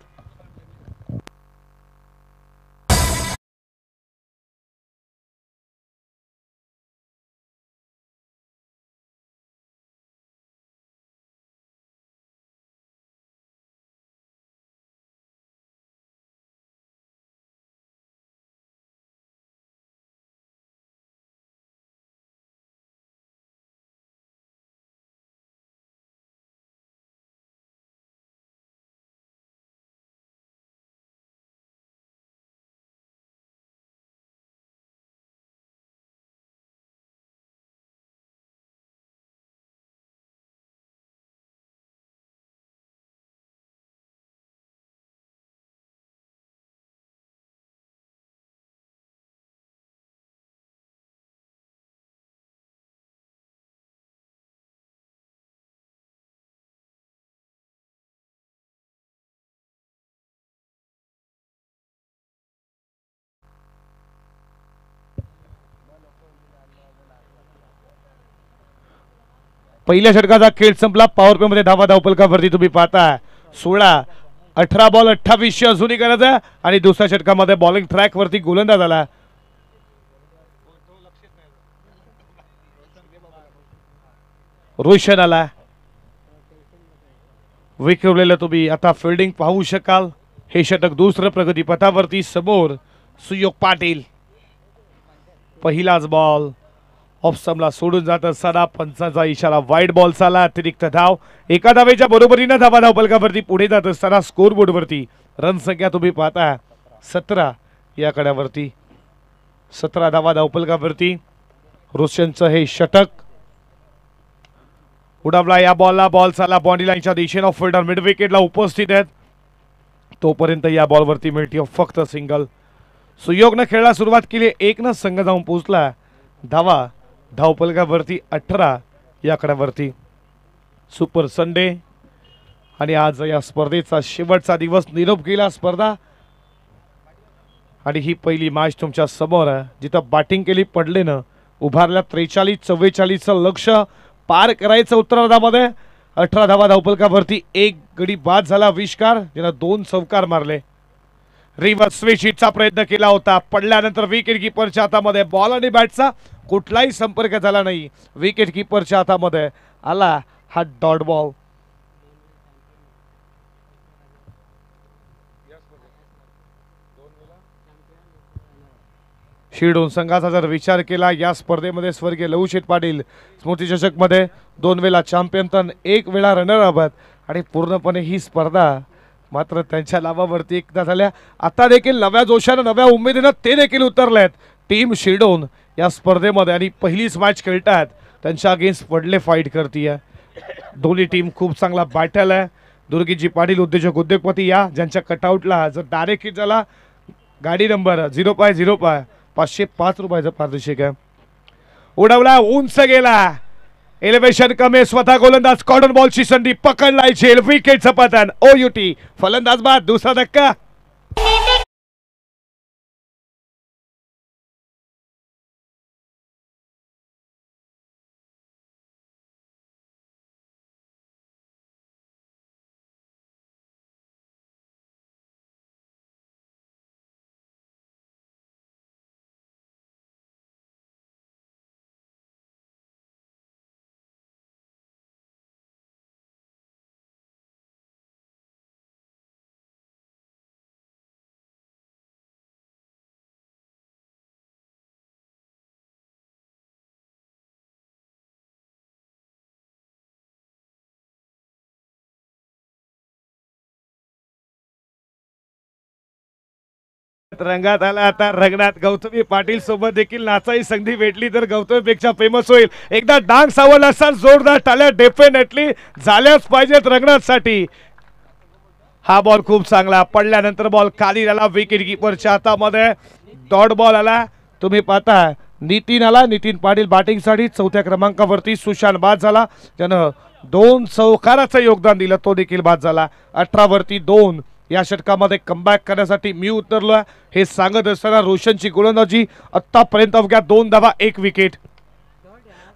पहिल्या षटकाचा खेळ संपला. पॉवर प्ले मध्ये धावा धावपलकावरती तुम्ही पाहताय 16 18 बॉल 28 अजूनही गरज आहे. आणि दुसऱ्या षटकामध्ये बॉलिंग ट्रॅक वरती गोलंदाज आला. रोशन आला. विखुरलेलं तुम्ही आता फिल्डिंग पाहू शकाल. हे षटक दुसरं प्रगती पथावरती. समोर सुयोग पाटील. पहिलाच बॉल ऑफसमला सोडून जात असताना पंचाचा इशारा. वाईट बॉल चाला. अतिरिक्त धाव. एका धावेच्या बरोबरीनं धावा धावपलकावरती पुढे जात असताना स्कोर बोर्डवरती रन संख्या तुम्ही पाहता 17 या कड्यावरती. 17 धावा धावपलकावरती. रोशनचं हे षटक. उडावला या बॉलला. बॉल चाला बॉन्डी लाईनच्या दिशेनं. फिल्डर मिड विकेटला उपस्थित आहेत. तोपर्यंत या बॉलवरती मिळते फक्त सिंगल. सुयोगनं खेळायला सुरुवात केली. 1 संघ जाऊन पोहोचला. धावा धावपलकावरती 18 या कड्यावरती. सुपर संडे आणि आज या स्पर्धेचा शेवटचा दिवस. निरोप गेला स्पर्धा आणि ही पहिली मॅच तुमच्या समोर आहे. जिथं बॅटिंग केली पडलेनं उभारल्या 43-44चं लक्ष पार करायचं उत्तरार्धामध्ये. 18 धावा धावपलकावरती. 1 गडी बाद झाला आविष्कार ज्यानं 2 चौकार मारले. रिव्हर्स स्विच हिटचा प्रयत्न केला होता. पडल्यानंतर विकेट किपरच्या हातामध्ये बॉल आणि बॅटचा कुठलाही संपर्क झाला नाही. विकेट किपरच्या हातामध्ये आला हा डॉट बॉल. शिरडोन संघाचा जर विचार केला या स्पर्धेमध्ये स्वर्गीय लहूशेठ पाटील स्मृती चषक मध्ये 2 वेळा चॅम्पियन तर 1 वेळा रनर अप आणि पूर्णपणे ही स्पर्धा मात्र त्यांच्या नावावरती एकदा झाल्या. आता देखील नव्या जोशानं नव्या उमेदीनं ते देखील उतरलेत. टीम शिरडोन या स्पर्धेमध्ये आणि पहिलीच मॅच खेळतात. त्यांच्या अगेन्स्ट पडले फाईट करतीये. दोन्ही टीम खूप चांगला बॅटल आहे. दुर्गीजी पाटील उद्योजक उद्योगपती या ज्यांच्या कटआउटला जर डायरेक्ट हिट झाला गाडी नंबर 0 505 रुपयाचं पारितोषिक आहे. उडवला उंच गेला. एलिव्हेशन कमी. स्वतः गोलंदाज कॉर्नर बॉलची संधी पकडलाय झेल. विकेटचं पतन. OUT फलंदाज बाद. दुसरा धक्का. रंगात आला आता रंगनाथ. गौतमी पाटील सोबत देखील नाचाई संधी भेटली तर गौतमी पेक्षा फेमस होईल. एकदा डांग सावरला असता जोरदार टाळ्या डेफिनेटली झाल्याच पाहिजेत रंगनाथ साठी. हा बॉल खूप चांगला. पडल्यानंतर बॉल खाली आला. विकेट किपरच्या हातामध्ये डॉट बॉल आला. तुम्ही पाहता नितीन आला. नितीन पाटील बॅटिंग साठी 4थ्या क्रमांकावरती. सुशांत बाद झाला त्यानं 2 चौकाराचं योगदान दिलं. तो देखील बाद झाला. 18 वरती 2 या षटकामध्ये कमबॅक करण्यासाठी मी उतरलोय हे सांगत असताना रोशनची गोलंदाजी आतापर्यंत अवघ्या 2 धावा 1 विकेट.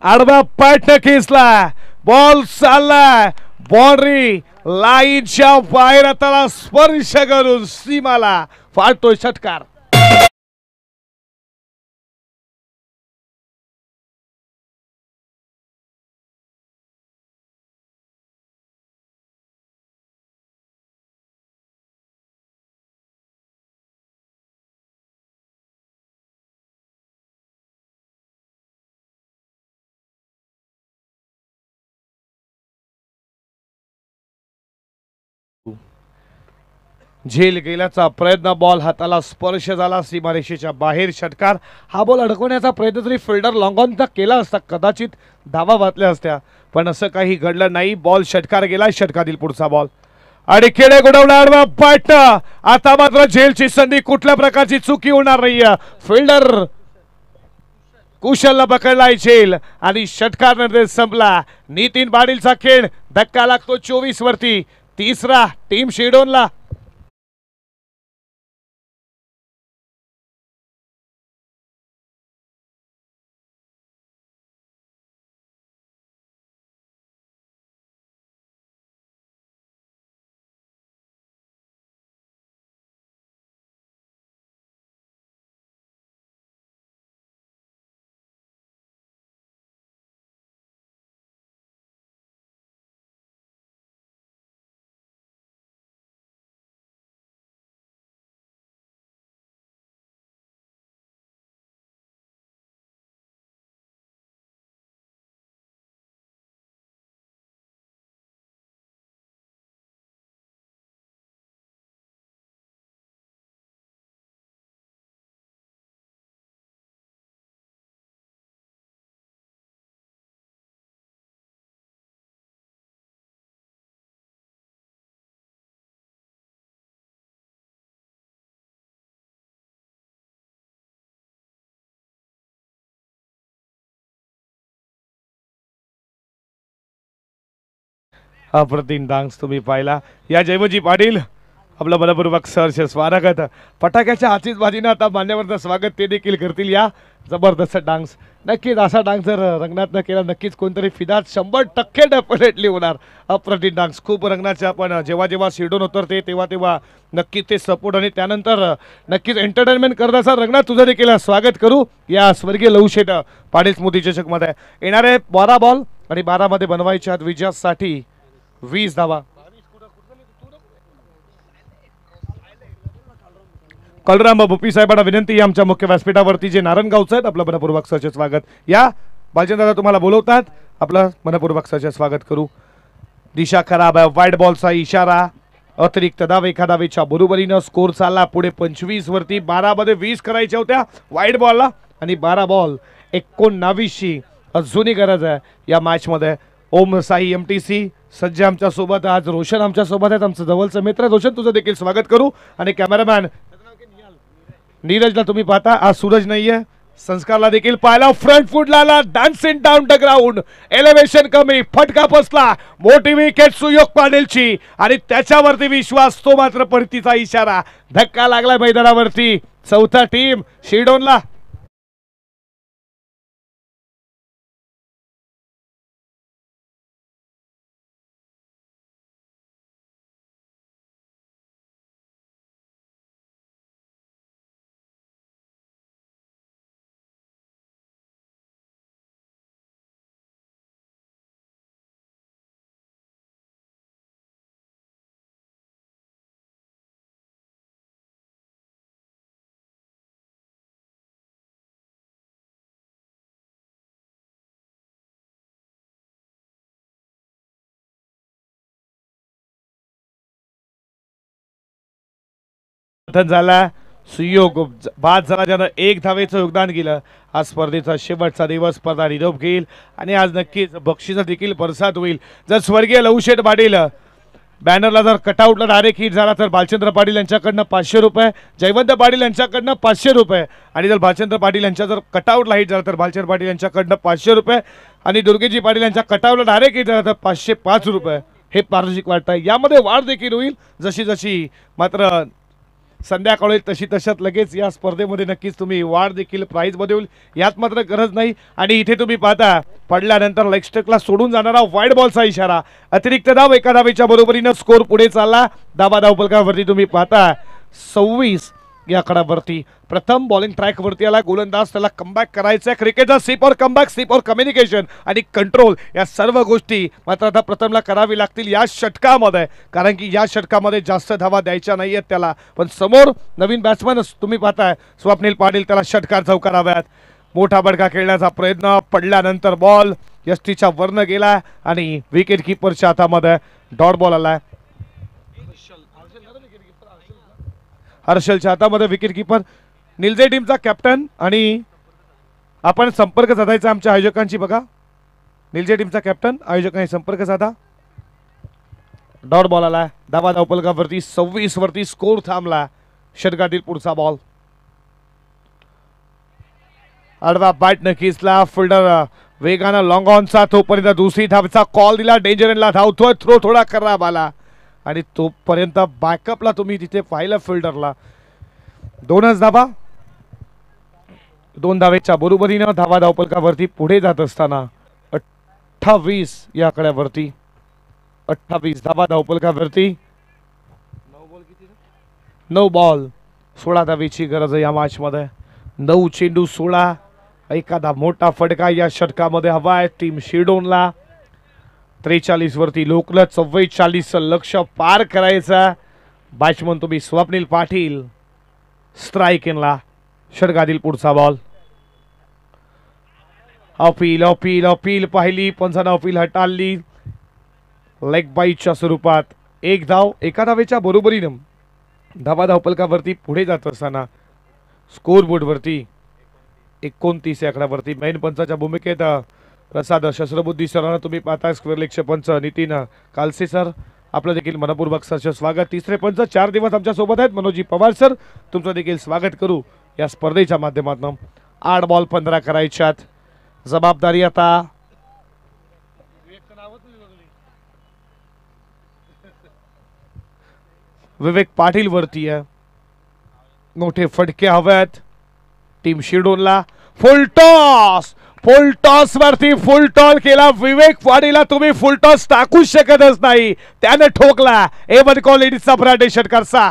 आडवा पॅट खेचला. बॉल चाललाय बाउंड्री लाईनच्या बाहेर. आता स्पर्श करून सीमाला फाडतोय षटकार. झेल गेल्याचा प्रयत्न. बॉल हाताला स्पर्श झाला. सीमारेषेच्या बाहेर षटकार. हा बॉल अडकवण्याचा प्रयत्न तरी फिल्डर लॉंग ऑनचा केला असता कदाचित धावा वाचल्या असत्या पण असं काही घडलं नाही. बॉल षटकार गेला. षटकातील पुढचा बॉल आणि खेळे गुडवला आडवा पॅट. आता मात्र झेलची संधी. कुठल्या प्रकारची चुकी होणार नाहीये. फिल्डर कुशलला पकडलाय झेल आणि षटकार निर्देश संपला. नितीन पाटीलचा खेळ. धक्का लागतो 24 वरती. तिसरा टीम शिरडोनला. अप्रतिम डान्स तुम्ही पाहिला. या जयवजी पाटील आपलं मनपूर्वक सहर्ष स्वागत. फटाक्याच्या आतिषबाजीनं आता मान्यवरचं स्वागत ते देखील करतील. या जबरदस्त डान्स, नक्कीच असा डान्स जर रंगनाथनं केला नक्कीच कोणतरी फिदात 100% डेफिनेटली होणार. अप्रतिम डान्स खूप रंगनाचे. आपण जेव्हा जेव्हा शिरडून उतरते तेव्हा तेव्हा नक्कीच ते सपोर्ट आणि त्यानंतर नक्कीच एंटरटेनमेंट करत असा रंगनाथ तुझं देखील स्वागत करू या स्वर्गीय लहुशेठ पाटील स्मृती चषकमध्ये. येणारे 12 बॉल आणि 12 मध्ये बनवायच्या विजयासाठी 20 धावा. कलराम बुपी साहेबांना विनंती, आमच्या मुख्य व्यासपीठावरती जे नारायणगावचं आहेत आपलं मनपूर्वक सहर्ष स्वागत. या बालचंद्रदा तुम्हाला बोलवतात, आपलं मनपूर्वक सहर्ष स्वागत करू. दिशा खराब आहे, वाईट बॉलचा इशारा, अतिरिक्त धाव एका धावेच्या बरोबरीनं स्कोर चालला पुढे 25 वरती. 12 मध्ये 20 करायच्या होत्या वाईट बॉलला आणि 12 बॉल 19ची अजूनही गरज आहे या मॅच मध्ये. ओम साई MTC सज्ज आमच्या सोबत, आज रोशन आमच्या सोबत आहेत, आमचं जवळचं मित्र. रोशन तुझं देखील स्वागत करू. आणि कॅमेरामॅन नीरजला तुम्ही पाहता, आज सूरज नाहीये, संस्कारला देखील पाहिला. फ्रंट फुटला आला, dancing down the ground, elevation कमी, फटका बसला, मोठी विकेट सुयोग पाटीलची आणि त्याच्यावरती विश्वास, तो मात्र परतीचा इशारा. धक्का लागला मैदानावरती. चौथा टीम शिरडोनला. झाला सुयोग बाद झाला, ज्यानं 1 धावेचं योगदान केलं. आज स्पर्धेचा शेवटचा दिवस, स्पर्धा निरोप घेईल आणि आज नक्कीच बक्षीस देखील परसात होईल. जर स्वर्गीय लहुशेठ पाटील बॅनरला जर कटआउटला डायरेक्ट हिट झाला तर बालचंद्र पाटील यांच्याकडनं 500 रुपये, जयवंत पाटील यांच्याकडनं 500 रुपये आणि जर बालचंद्र पाटील यांच्या जर कटआउटला हिट झाला तर बालचंद्र पाटील यांच्याकडनं 500 रुपये आणि दुर्गेजी पाटील यांच्या कटआउटला डायरेक्ट हिट झाला तर 505 रुपये. हे पारदर्शक वाटतं. यामध्ये वाढ देखील होईल जशी जशी मात्र संध्याकाळ होईल तशी तशात लगेच या स्पर्धेमध्ये नक्कीच तुम्ही वाढ देखील प्राइज मध्ये होईल, यात मात्र गरज नाही. आणि इथे तुम्ही पाहता पडल्यानंतर लेग स्टंपला सोडून जाणारा वाईड बॉलचा इशारा, अतिरिक्त धाव एका धावेच्या बरोबरीनं स्कोर पुढे चालला. धावा धावफलकावरती तुम्ही पाहता 26 या आकड्यावरती. प्रथम बॉलिंग ट्रॅक वरती आला गोलंदाज, त्याला कमबॅक करायचा. क्रिकेटचा स्लीप और कमबॅक, स्लीप और कम्युनिकेशन आणि कंट्रोल या सर्व गोष्टी मात्र आता प्रथमला करावी लागतील या षटकामध्ये, कारण की या षटकामध्ये जास्त धावा द्यायच्या नाहीयेत त्याला. पण समोर नवीन बॅट्समन तुम्ही पाहताय स्वप्नील पाटील, त्याला षटकार चौकाराव्यात. मोठा बडका खेळण्याचा प्रयत्न, पडल्यानंतर बॉल यष्टीच्या वरनं गेला आणि विकेट किपरच्या हातामध्ये डॉट बॉल आलाय. हर्षलच्या हातामध्ये विकेट किपर. निलजे टीमचा कॅप्टन आणि आपण संपर्क साधायचा आमच्या आयोजकांची. बघा निलजे टीमचा कॅप्टन, आयोजकांनी संपर्क साधा. डॉट बॉल आला. धावा धावफलकावरती 26 वरती स्कोर थांबला. षटकातील पुढचा बॉल, आडवा बॅट नक्कीचला. फिल्डर वेगानं लॉंग ऑनचा, तोपर्यंत दुसरी धावचा कॉल दिला. डेंजरला धावतोय, थ्रो थोडा खराब आला आणि तोपर्यंत बॅकअपला तुम्ही तिथे पाहिलं फिल्डरला. 2च धावा, 2 धावेच्या बरोबरीनं धावा धावफलकावरती पुढे जात असताना 28 या आकड्यावरती 28 धावा धावफलकावरती. 9 बॉल 16 धावेची गरज आहे या मॅच मध्ये. 9 चेंडू 16. एखादा मोठा फटका या षटकामध्ये हवा आहे टीम शिरडोनला. 43 वरती लोकल, 44 लक्ष पार करायचा. बॅट्समन तुम्ही स्वप्नील पाटील. स्ट्राइक इनला. षटकातील पुढचा बॉल. अपील अपील अपील पाहिली, पंचांना अपील हटाळली. लेग बाईटच्या स्वरूपात 1 धाव एका धावेच्या बरोबरीनं धावा धावफलकावरती पुढे जात असताना स्कोर बोर्ड वरती 29 या आकड्यावरती. मेन पंचाच्या भूमिकेत प्रसाद शस्त्रबुद्धी सरांना तुम्ही पाहता. स्क्वेअर लेगचे पंच नितीन कालसे सर, आपलं देखील मनपूर्वक सहर्ष स्वागत. तिसरे पंच 4 दिवस आमच्या सोबत आहेत मनोजी पवार सर, तुमचं देखील स्वागत करू या स्पर्धेच्या माध्यमातून. 8 बॉल 15 करायच्यात. जबाबदारी आता विवेक पाटील वरती आहे. मोठे फटके हवेत टीम शिरडोनला. फुल टॉस वरती फुल टॉस केला विवेक पाटीलला. तुम्ही फुल टॉस टाकूच शकतच नाही, त्याने ठोकला. एवन क्वालिटीचा ब्रांडे षटकारचा.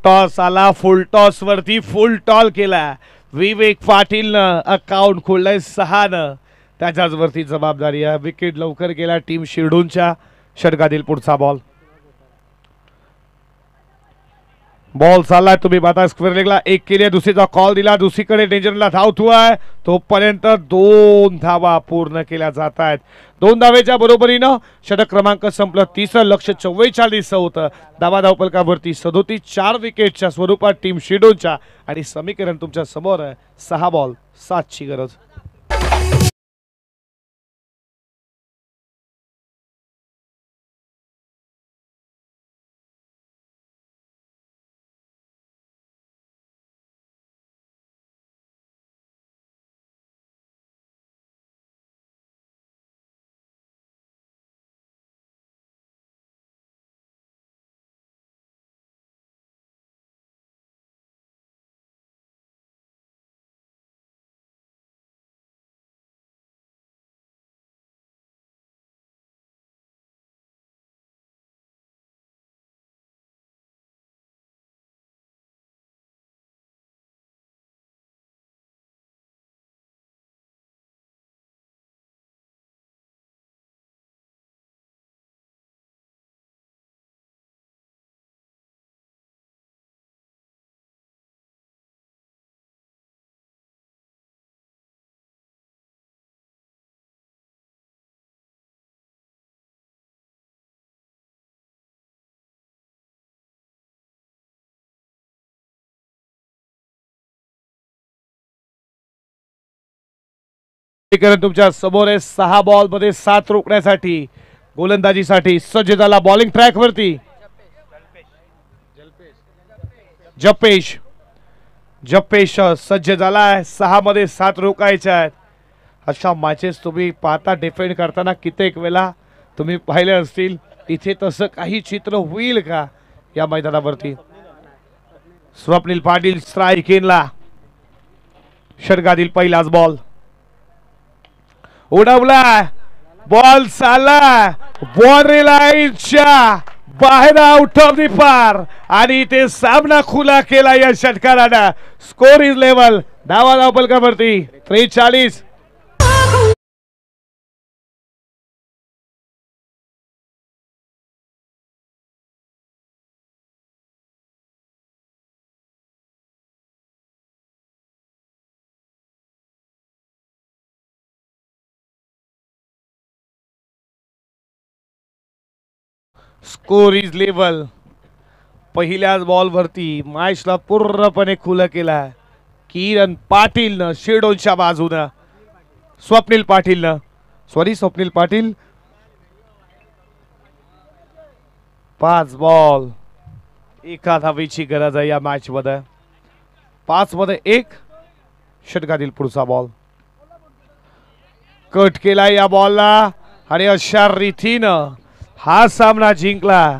टॉस आला. फुल टॉस वरती फुल टॉल केला विवेक पाटीलनं. अकाउंट खोललंय 6नं. त्याच्याच वरती जबाबदारी आहे. विकेट लवकर गेला टीम शिरडूनच्या. षटकातील पुढचा बॉल. बॉल चाललाय. तुम्ही पाहता स्क्वेअर लेगला एक केली, दुसरीचा कॉल दिला. दुसरीकडे डेंजरला धावतोय तोपर्यंत 2 धावा पूर्ण केल्या जात आहेत. 2 धावेच्या बरोबरीनं षटक क्रमांक संपलं. 30 लक्ष 44 होतं. धावा धावपलकावरती 37. 4 विकेटच्या स्वरूपात टीम शिरडूनच्या. आणि समीकरण तुमच्या समोर आहे. 6 बॉल 7ची गरज. तुमच्या समोर आहे. 6 बॉल मध्ये 7 रोखण्यासाठी गोलंदाजीसाठी सज्ज झाला. बॉलिंग ट्रॅक वरती जपेश सज्ज झालाय. 6 मध्ये 7 रोखायच्या आहेत. अशा मॅचेस तुम्ही पाहता डिफेंड करताना कित्येक वेळा तुम्ही पाहिले असतील. इथे तसं काही चित्र होईल का या मैदानावरती. स्वप्नील पाटील स्ट्राइक इनला. षटकातील पहिलाच बॉल उडवला. बॉल चालला बाउंड्री लाईनच्या बाहेर, आउट ऑफ दी पार. आणि ते सामना खुला केला या षटकारानं. Score is level. धावा धावपलकावरती 43. Score is level. पहिल्याच बॉल वरती मॅचला पूर्णपणे खुला केला किरण पाटीलनं शिरडोनच्या बाजूनं. स्वप्नील पाटील 5 बॉल 1 धावेची गरज आहे या मॅच मध्ये. 5 मध्ये 1. षटकातील पुढचा बॉल कट केला या बॉलला. आणि अशा रीतीनं हा सामना जिंकला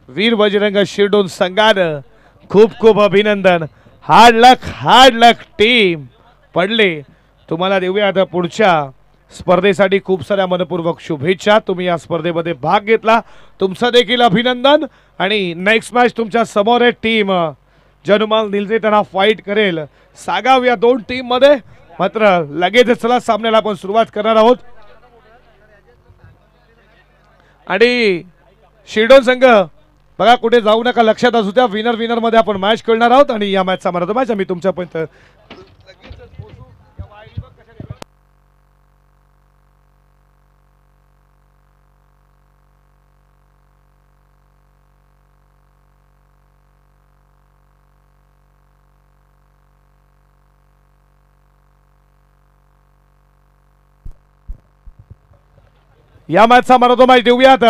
वीर बजरंग शिरडोन संघानं. खूप खूप अभिनंदन. हार्ड लक टीम. पडले तुम्हाला देऊया आता पुढच्या स्पर्धेसाठी खूप साऱ्या मनपूर्वक शुभेच्छा. तुम्ही या स्पर्धेमध्ये भाग घेतला, तुमचं देखील अभिनंदन. आणि नेक्स्ट मॅच तुमच्या समोर आहे. टीम जनुमाल निलजे त्यांना फाईट करेल सागाव या 2 टीम मध्ये. मात्र लगेच चला सामन्याला आपण सुरुवात करणार आहोत. आणि शिरडोन संघ बघा कुठे जाऊ नका, लक्षात असू द्या. विनर मध्ये आपण मॅच खेळणार आहोत. आणि या मॅचचा मराठी मॅच आम्ही तुमच्यापर्यंत या मॅचचा मॅन ऑफ द मॅच देऊयात.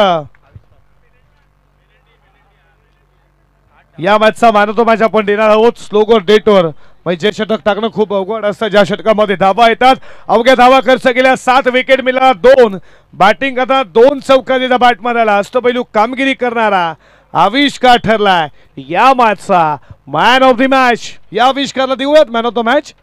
या मॅचचा मॅन ऑफ द मॅच आपण देणार आहोत स्लोगोर डेटवर. म्हणजे जे षटक टाकणं खूप अवघड असतं, ज्या षटकामध्ये धावा येतात, अवघ्या धावा खर्च केल्या, 7 विकेट मिळाला, 2 बॅटिंग करता 2 चौकारीचा बॅटमध्ये आला, अष्टपैलू कामगिरी करणारा आविष्कार ठरलाय या मॅचचा मॅन ऑफ द मॅच. या आविष्कारला देऊयात मॅन ऑफ द मॅच.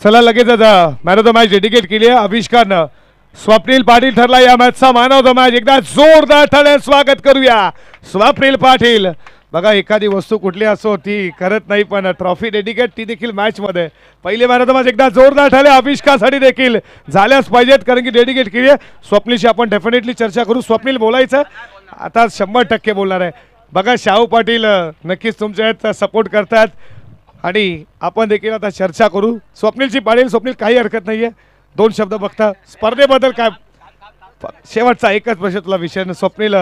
चला लगेचच man of the match dedicate केली आहे आविष्कारनं. स्वप्नील पाटील ठरला या मॅचचा मॅन ऑफ द मॅच. एकदा जोरदार टाळ्याने स्वागत करूया स्वप्नील पाटील. बघा एखादी वस्तू कुठली असो ती करत नाही, पण ट्रॉफी डेडिकेट ती देखील मॅच मध्ये. पहिले मॅन ऑफ द मॅच एकदा जोरदार टाळ्या आविष्कारसाठी देखील झाल्याच पाहिजेत, कारण की डेडिकेट केली आहे. स्वप्नीलशी आपण डेफिनेटली चर्चा करू. स्वप्नील बोलायचं आता 100% बोलणार आहे. बघा शाहू पाटील नक्कीच तुमच्या सपोर्ट करतात आणि आपण देखील आता चर्चा करू. स्वप्नीलची पाटील, स्वप्नील काही हरकत नाहीये, 2 शब्द बघता स्पर्धेबद्दल काय. शेवटचा एकच प्रश्न तुला विषय. स्वप्नील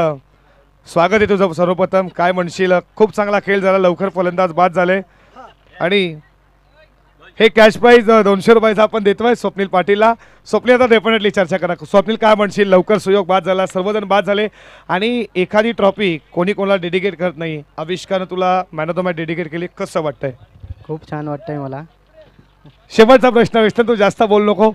स्वागत आहे तुझं. सर्वप्रथम काय म्हणशील? खूप चांगला खेळ झाला, लवकर फलंदाज बाद झाले आणि हे कॅश प्राईज 200 रुपयाचा आपण देतोय स्वप्नील पाटीलला. स्वप्नील आता डेफिनेटली चर्चा करा. स्वप्नील काय म्हणशील? लवकर सुयोग बाद झाला, सर्वजण बाद झाले आणि एखादी ट्रॉफी कोणी कोणाला डेडिकेट करत नाही. आविष्कारनं तुला man of the match dedicate केली, कसं वाटतंय? खूप छान वाटतंय मला. शेवटचा प्रश्न विष्णू, तू जास्त बोल नको.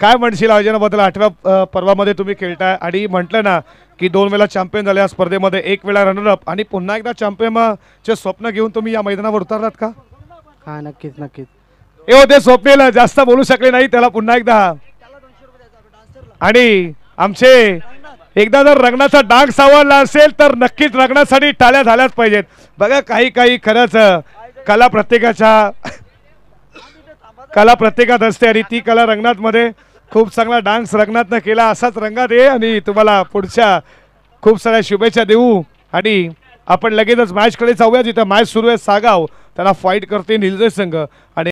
काय म्हणशील आयोजनाबद्दल? 8व्या पर्वामध्ये तुम्ही खेळताय आणि म्हटलं ना की 2 वेळा चॅम्पियन झाले या स्पर्धेमध्ये, 1 वेळा रनरअप आणि पुन्हा एकदा चॅम्पियनचे स्वप्न घेऊन तुम्ही या मैदानावर उतरलात का? हा नक्कीच नक्कीच. हे होते स्वप्नील, जास्त बोलू शकले नाही, त्याला पुन्हा एकदा. आणि आमचे एकदा जर रंगणाचा डाग सावरला असेल तर नक्कीच रंगणासाठी टाळ्या झाल्याच पाहिजेत. बघा काही खरंच कला प्रत्येकात असते आणि ती कला रंगनाथ मध्ये खूप चांगला डान्स रंगनाथनं केला. असाच रंगात ये आणि तुम्हाला पुढच्या खूप साऱ्या शुभेच्छा देऊ. आणि आपण लगेचच मॅचकडे जाऊया, जिथं मॅच सुरू आहे. सागाव त्यांना फाईट करते निलजय संघ आणि